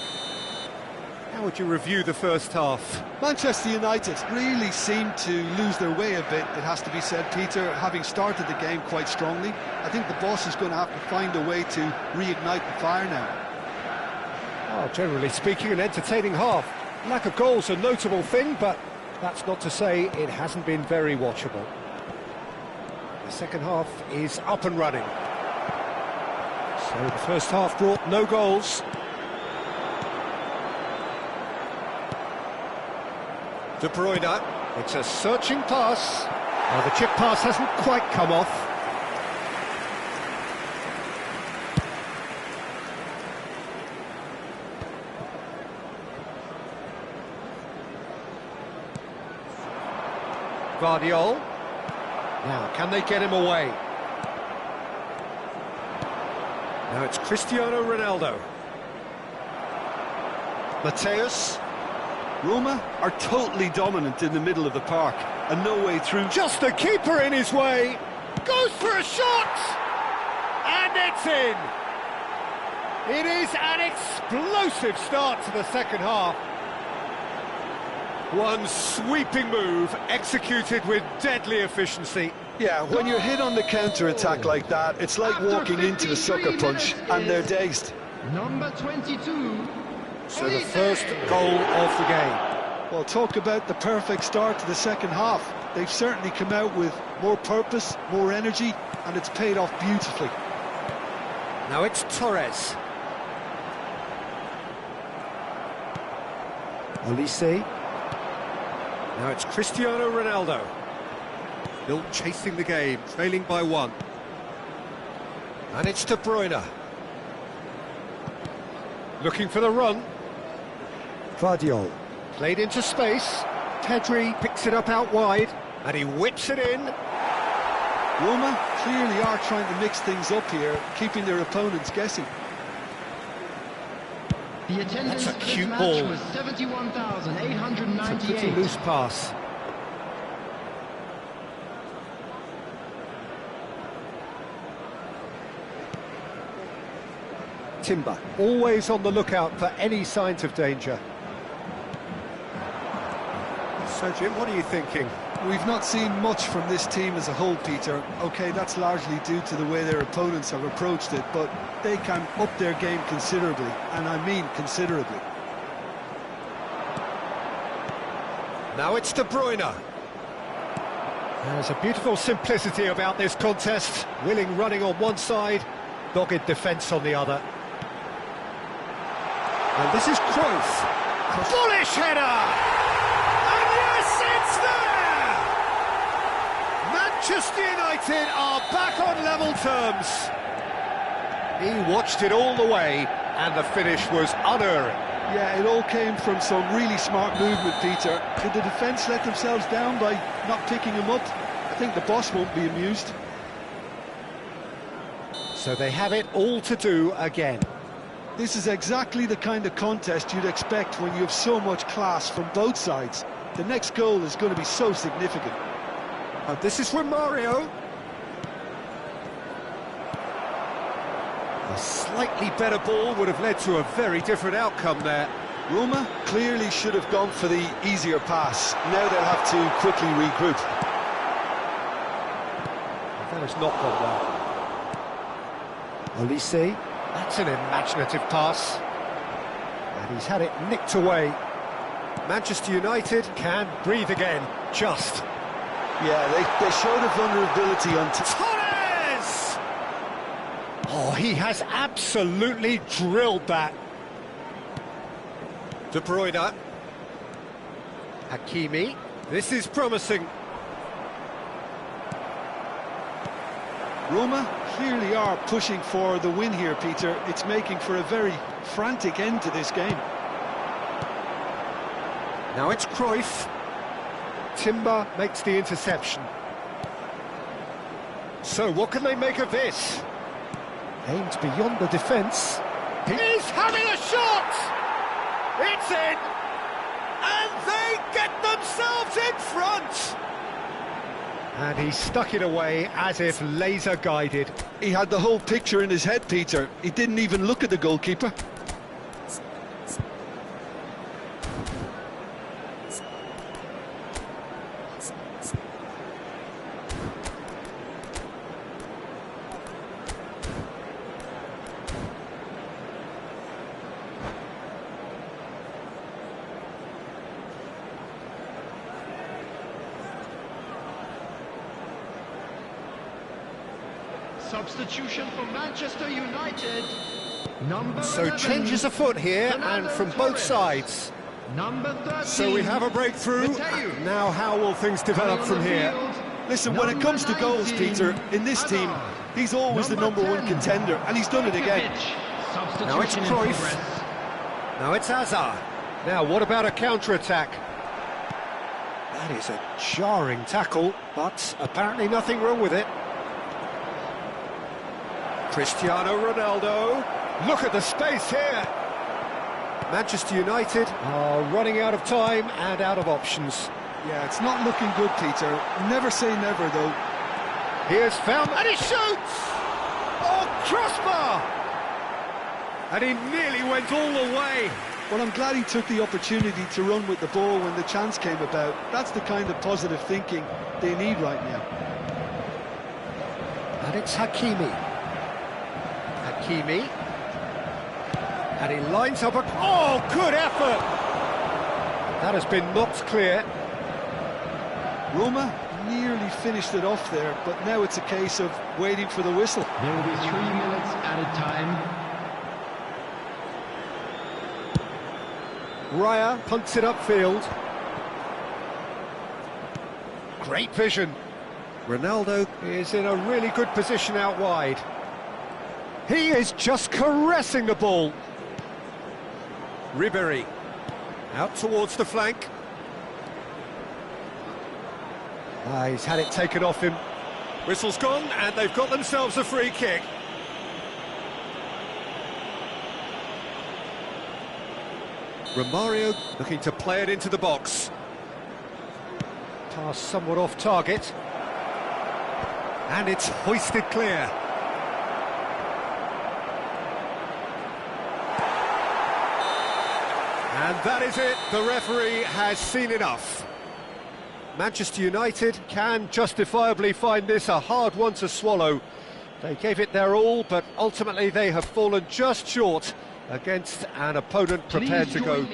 How would you review the first half? Manchester United really seemed to lose their way a bit, it has to be said, Peter, having started the game quite strongly. I think the boss is going to have to find a way to reignite the fire now. Oh, generally speaking, an entertaining half. Lack of goals a notable thing, but that's not to say it hasn't been very watchable. The second half is up and running. So the first half brought no goals. De Bruyne, it's a searching pass. Oh, the chip pass hasn't quite come off. Guardiola. Now, can they get him away? Now it's Cristiano Ronaldo. Mateus. Roma are totally dominant in the middle of the park and no way through. Just the keeper in his way. Goes for a shot. And it's in. It is an explosive start to the second half. One sweeping move, executed with deadly efficiency. Yeah, when you're hit on the counter-attack like that, it's like walking into a sucker punch, and they're dazed. Number 22. So the first goal of the game. Well, talk about the perfect start to the second half. They've certainly come out with more purpose, more energy, and it's paid off beautifully. Now it's Torres. Olise. Now it's Cristiano Ronaldo. Still chasing the game, trailing by one. And it's De Bruyne. Looking for the run. Guardiola. Played into space. Pedri picks it up out wide. And he whips it in. Roma clearly are trying to mix things up here, keeping their opponents guessing. The attendance That's a for cute this ball. match was 71,898. It's a pretty loose pass. Timber, always on the lookout for any signs of danger. So, Jim, what are you thinking? We've not seen much from this team as a whole, Peter. OK, that's largely due to the way their opponents have approached it, but they can up their game considerably, and I mean considerably. Now it's De Bruyne. There's a beautiful simplicity about this contest. Willing running on one side, dogged defence on the other. And this is Cruyff. Bullish header! And yes, it's there! Manchester United are back on level terms. He watched it all the way, and the finish was unerring. Yeah, it all came from some really smart movement, Peter. Did the defence let themselves down by not picking him up? I think the boss won't be amused. So they have it all to do again. This is exactly the kind of contest you'd expect when you have so much class from both sides. The next goal is going to be so significant. And this is Romario. A slightly better ball would have led to a very different outcome there. Roma clearly should have gone for the easier pass. Now they'll have to quickly regroup. That has not gone well. Olise, that's an imaginative pass. And he's had it nicked away. Manchester United can breathe again, just. Yeah, they showed a vulnerability on... Torres! Oh, he has absolutely drilled that. De Bruyne. Hakimi. This is promising. Roma clearly are pushing for the win here, Peter. It's making for a very frantic end to this game. Now it's Cruyff. Timber makes the interception. So what can they make of this? Aimed beyond the defence. He's having a shot! It's in! And they get themselves in front! And he stuck it away as if laser guided. He had the whole picture in his head, Peter. He didn't even look at the goalkeeper. Substitution for Manchester United. So changes afoot here, and from both sides. Number 13. So we have a breakthrough. Now how will things develop from here? Listen, when it comes to goals, Peter, in this team, he's always the number one contender, and he's done it again. Now it's Cruyff. Now it's Hazard. Now what about a counter-attack? That is a jarring tackle, but apparently nothing wrong with it. Cristiano Ronaldo. Look at the space here. Manchester United are running out of time and out of options. Yeah, it's not looking good, Peter. Never say never, though. Here's found, and he shoots! Oh, crossbar! And he nearly went all the way. Well, I'm glad he took the opportunity to run with the ball when the chance came about. That's the kind of positive thinking they need right now. And it's Hakimi. Hakimi. And he lines up a... Oh, good effort! That has been knocked clear. Roma nearly finished it off there, but now it's a case of waiting for the whistle. There will be 3 minutes added time. ARYA punts it upfield. Great vision. Ronaldo is in a really good position out wide. He is just caressing the ball. Ribéry out towards the flank. He's had it taken off him. Whistle's gone, and they've got themselves a free kick. Romario looking to play it into the box. Pass somewhat off target. And it's hoisted clear. And that is it. The referee has seen enough. Manchester United can justifiably find this a hard one to swallow. They gave it their all, but ultimately they have fallen just short against an opponent prepared to go...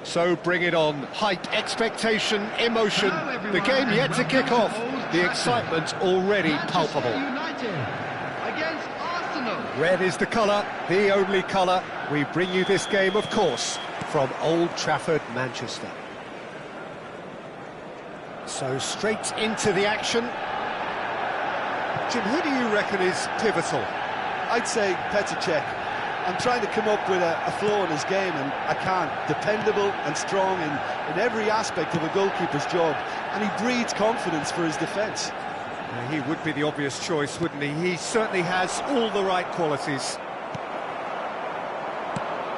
So bring it on. Hype, expectation, emotion. The game yet to kick off. The excitement already palpable. Against Arsenal. Red is the colour, the only colour. We bring you this game, of course, from Old Trafford, Manchester. So straight into the action. Jim, who do you reckon is pivotal? I'd say Petr Cech. I'm trying to come up with a flaw in his game, and I can't. Dependable and strong in every aspect of a goalkeeper's job, and he breeds confidence for his defence. He would be the obvious choice, wouldn't he? He certainly has all the right qualities.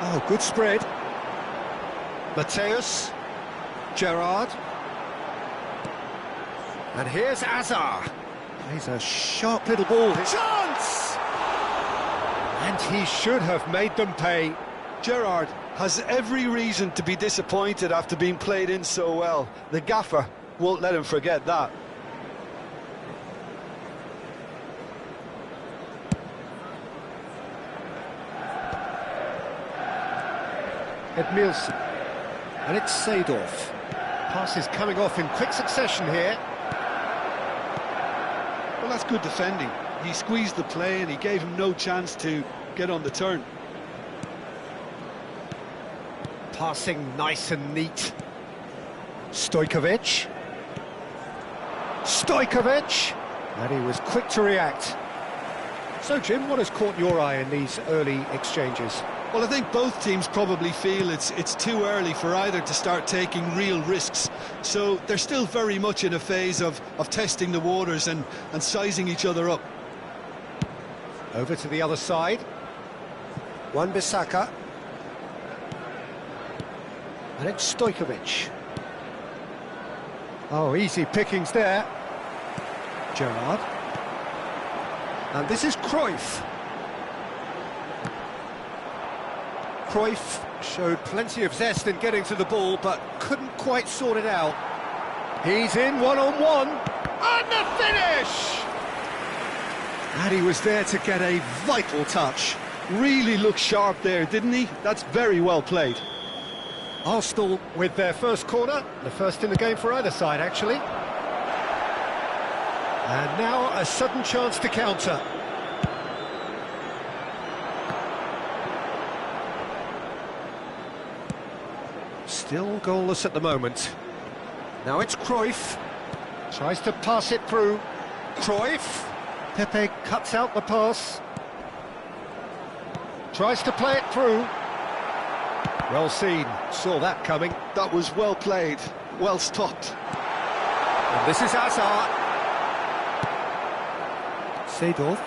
Oh, good spread. Mateus. Gerrard. And here's Azar. He's a sharp little ball. Chance! And he should have made them pay. Gerrard has every reason to be disappointed after being played in so well. The gaffer won't let him forget that. Edmilson. And it's Seedorf. Pass is coming off in quick succession here. Well, that's good defending. He squeezed the play and he gave him no chance to get on the turn. Passing nice and neat. Stojkovic. And he was quick to react. So, Jim, what has caught your eye in these early exchanges? Well, I think both teams probably feel it's too early for either to start taking real risks. So they're still very much in a phase of testing the waters and sizing each other up. Over to the other side. Wan-Bissaka. And it's Stojkovic. Oh, easy pickings there. Gerrard. And this is Cruyff. Cruyff showed plenty of zest in getting to the ball, but couldn't quite sort it out. He's in one-on-one. And the finish! And he was there to get a vital touch. Really looked sharp there, didn't he? That's very well played. Arsenal with their first corner, the first in the game for either side, actually. And now a sudden chance to counter. Still goalless at the moment. Now it's Cruyff. Tries to pass it through. Cruyff. Pepe cuts out the pass. Tries to play it through. Well seen. Saw that coming. That was well played, well stopped. And this is Azar. Seedorf.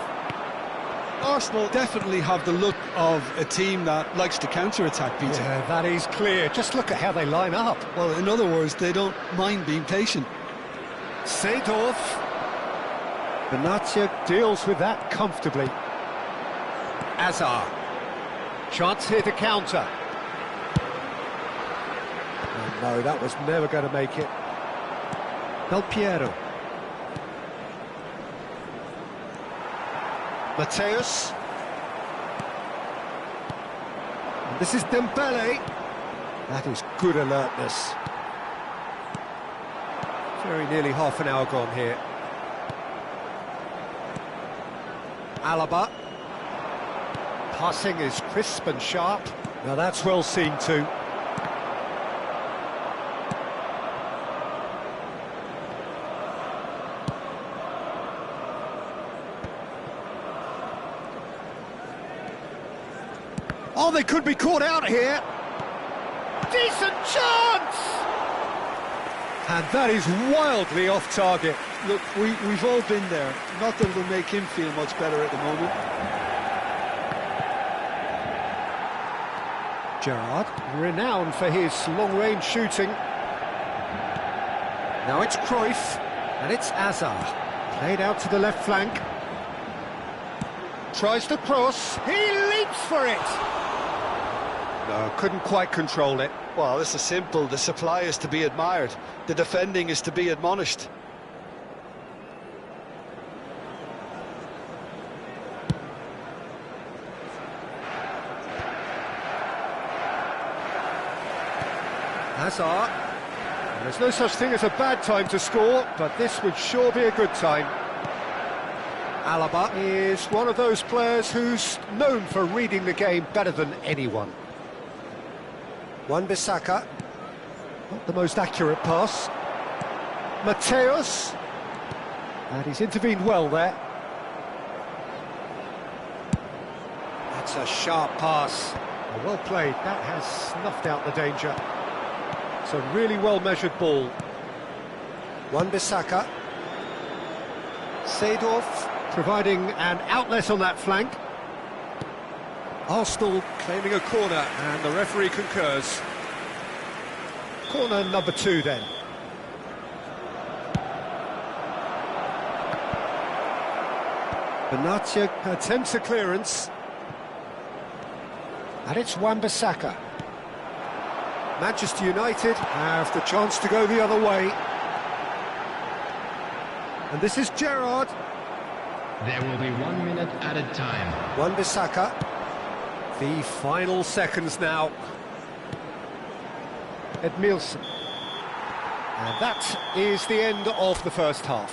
Arsenal definitely have the look of a team that likes to counter-attack, Peter. Yeah, that is clear. Just look at how they line up. Well, in other words, they don't mind being patient. Seedorf. Benatia deals with that comfortably. Azar. Chance here to counter. Oh, no, that was never going to make it. Del Piero. Mateus. And this is Dembele. That is good alertness. Very nearly half an hour gone here. Alaba. Passing is crisp and sharp. Now that's well seen too. Oh, they could be caught out here. Decent chance! And that is wildly off target. Look, we've all been there. Not that it'll make him feel much better at the moment. Gerrard, renowned for his long-range shooting. Now it's Cruyff, and it's Azar. Played out to the left flank. Tries to cross. He leaps for it! No, couldn't quite control it. Well, this is simple. The supply is to be admired. The defending is to be admonished. Hazard. There's no such thing as a bad time to score, but this would sure be a good time. Alaba is one of those players who's known for reading the game better than anyone. Wan-Bissaka. Not the most accurate pass. Mateus. And he's intervened well there. That's a sharp pass. Well played. That has snuffed out the danger. It's a really well-measured ball. Wan-Bissaka. Seedorf providing an outlet on that flank. Arsenal claiming a corner, and the referee concurs. Corner number 2 then. Benatia attempts a clearance. And it's Wan-Bissaka. Manchester United have the chance to go the other way. And this is Gerrard. There will be 1 minute added time. Wan-Bissaka. The final seconds now. Edmilson. And that is the end of the first half.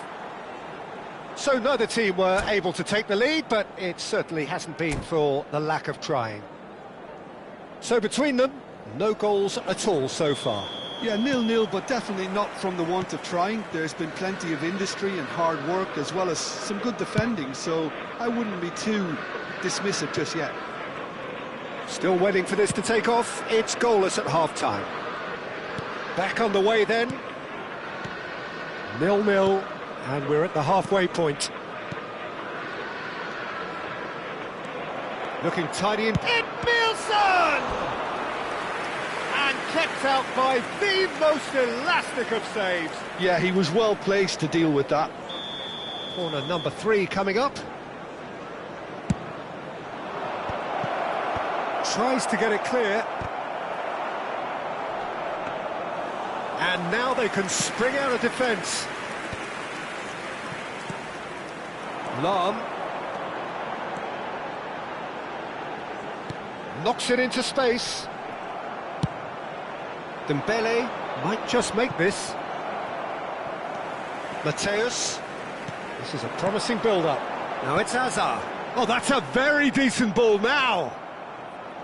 So neither team were able to take the lead, but it certainly hasn't been for the lack of trying. So between them, no goals at all so far. Yeah, 0-0, but definitely not from the want of trying. There's been plenty of industry and hard work, as well as some good defending, so I wouldn't be too dismissive just yet. Still waiting for this to take off. It's goalless at half-time. Back on the way then. 0-0, and we're at the halfway point. Looking tidy in... Edmilson! And kept out by the most elastic of saves. Yeah, he was well placed to deal with that. Corner number 3 coming up. Tries to get it clear. And now they can spring out of defence. Lahm. Knocks it into space. Dembele might just make this. Mateus. This is a promising build-up. Now it's Hazard. Oh, that's a very decent ball now.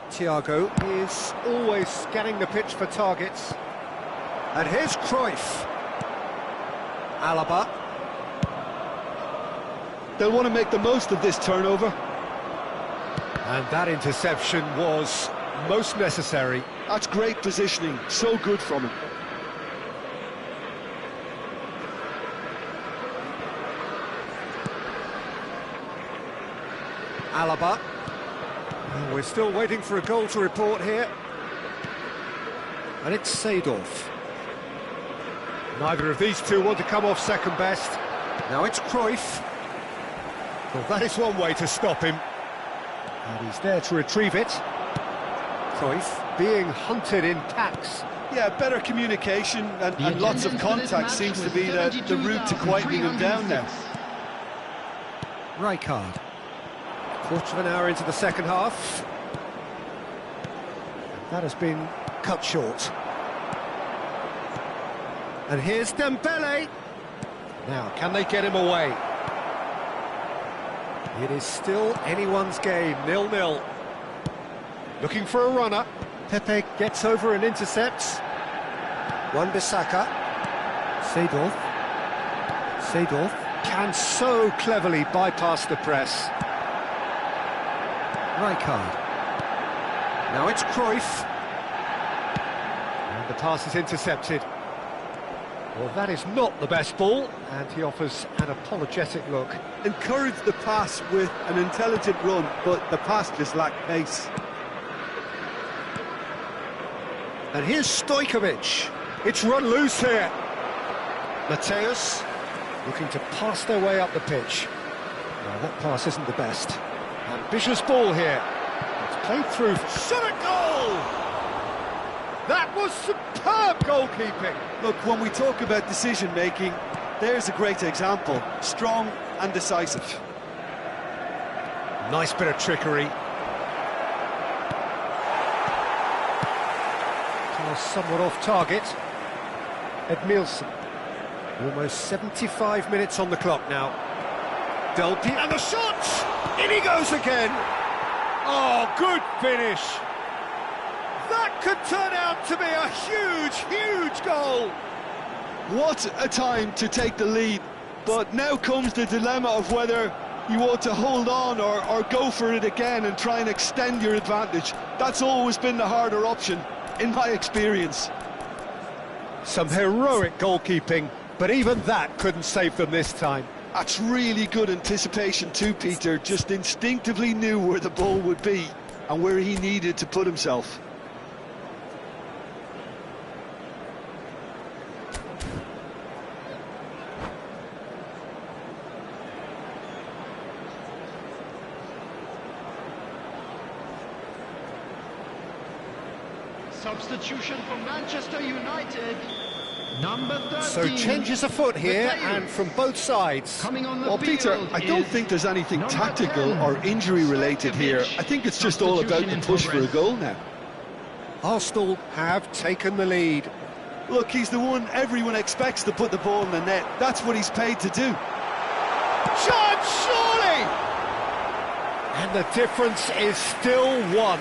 Thiago is always scanning the pitch for targets. And here's Cruyff. Alaba. They'll want to make the most of this turnover. And that interception was most necessary. That's great positioning, so good from him. Alaba. Oh, we're still waiting for a goal to report here. And it's Seedorf. Neither of these two want to come off second best. Now it's Cruyff. Well, that is one way to stop him. And he's there to retrieve it. Cruyff being hunted in packs. Yeah, better communication and lots of contact seems to be the route to quieting him down now. Rijkaard. Quarter of an hour into the second half. That has been cut short. And here's Dembele. Now, can they get him away? It is still anyone's game, 0-0. Looking for a runner. Pepe gets over and intercepts. Wan-Bissaka. Seedorf. Seedorf can so cleverly bypass the press. Rijkaard. Now it's Cruyff. And the pass is intercepted. Well, that is not the best ball, and he offers an apologetic look. Encouraged the pass with an intelligent run, but the pass just lacked pace. And here's Stojkovic. It's run loose here. Mateus looking to pass their way up the pitch. Well, that pass isn't the best. Ambitious ball here. It's played through. Shot a goal! That was superb goalkeeping. Look, when we talk about decision-making, there's a great example. Strong and decisive. Nice bit of trickery. Oh, somewhat off target. Edmilson. Almost 75 minutes on the clock now. Delpy, and the shot! In he goes again! Oh, good finish! That could turn out to be a huge, huge goal! What a time to take the lead, but now comes the dilemma of whether you want to hold on or go for it again and try and extend your advantage. That's always been the harder option, in my experience. Some heroic goalkeeping, but even that couldn't save them this time. That's really good anticipation too, Peter. Just instinctively knew where the ball would be and where he needed to put himself. Substitution for Manchester United. Number 13. So changes afoot here, and from both sides. Coming on the Well, Peter, field I don't is think there's anything number tactical 10, or injury-related here. I think it's just all about the Substitution in push for a progress. goal now. Arsenal have taken the lead. Look, he's the one everyone expects to put the ball in the net. That's what he's paid to do. Chance, surely! And the difference is still one,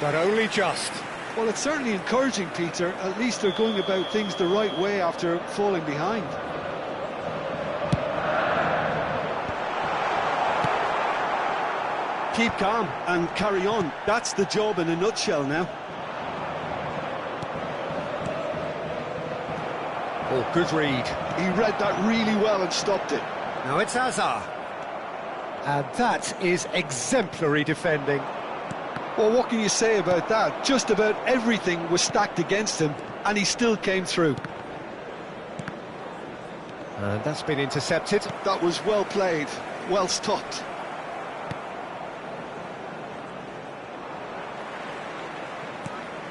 but only just. Well, it's certainly encouraging, Peter. At least they're going about things the right way after falling behind. Keep calm and carry on. That's the job in a nutshell now. Oh, good read. He read that really well and stopped it. Now it's Azar. And that is exemplary defending. Well, what can you say about that? Just about everything was stacked against him, and he still came through. And that's been intercepted. That was well played, well stopped.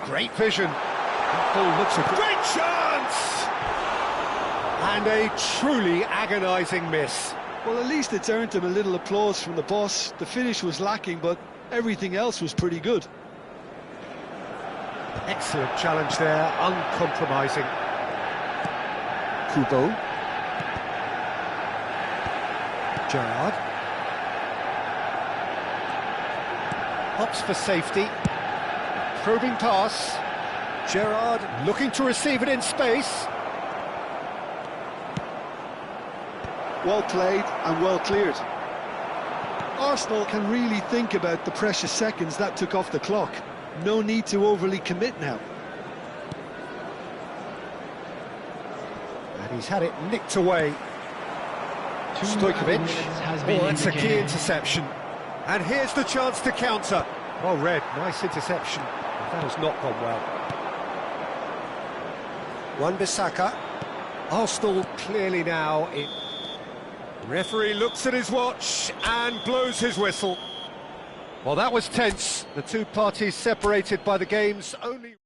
Great vision. That ball looks a great chance! And a truly agonising miss. Well, at least it's earned him a little applause from the boss. The finish was lacking, but everything else was pretty good. Excellent challenge there, uncompromising. Kubo. Gerrard. Hops for safety. Probing pass. Gerrard looking to receive it in space. Well played and well cleared. Arsenal can really think about the precious seconds that took off the clock. No need to overly commit now. And he's had it nicked away. 2 Stojkovic. minutes has been Oh, that's a key indicated. interception. And here's the chance to counter. Well read, nice interception. But that has not gone well. Wan-Bissaka. Arsenal clearly now in. Referee looks at his watch and blows his whistle. Well, that was tense. The two parties separated by the game's only...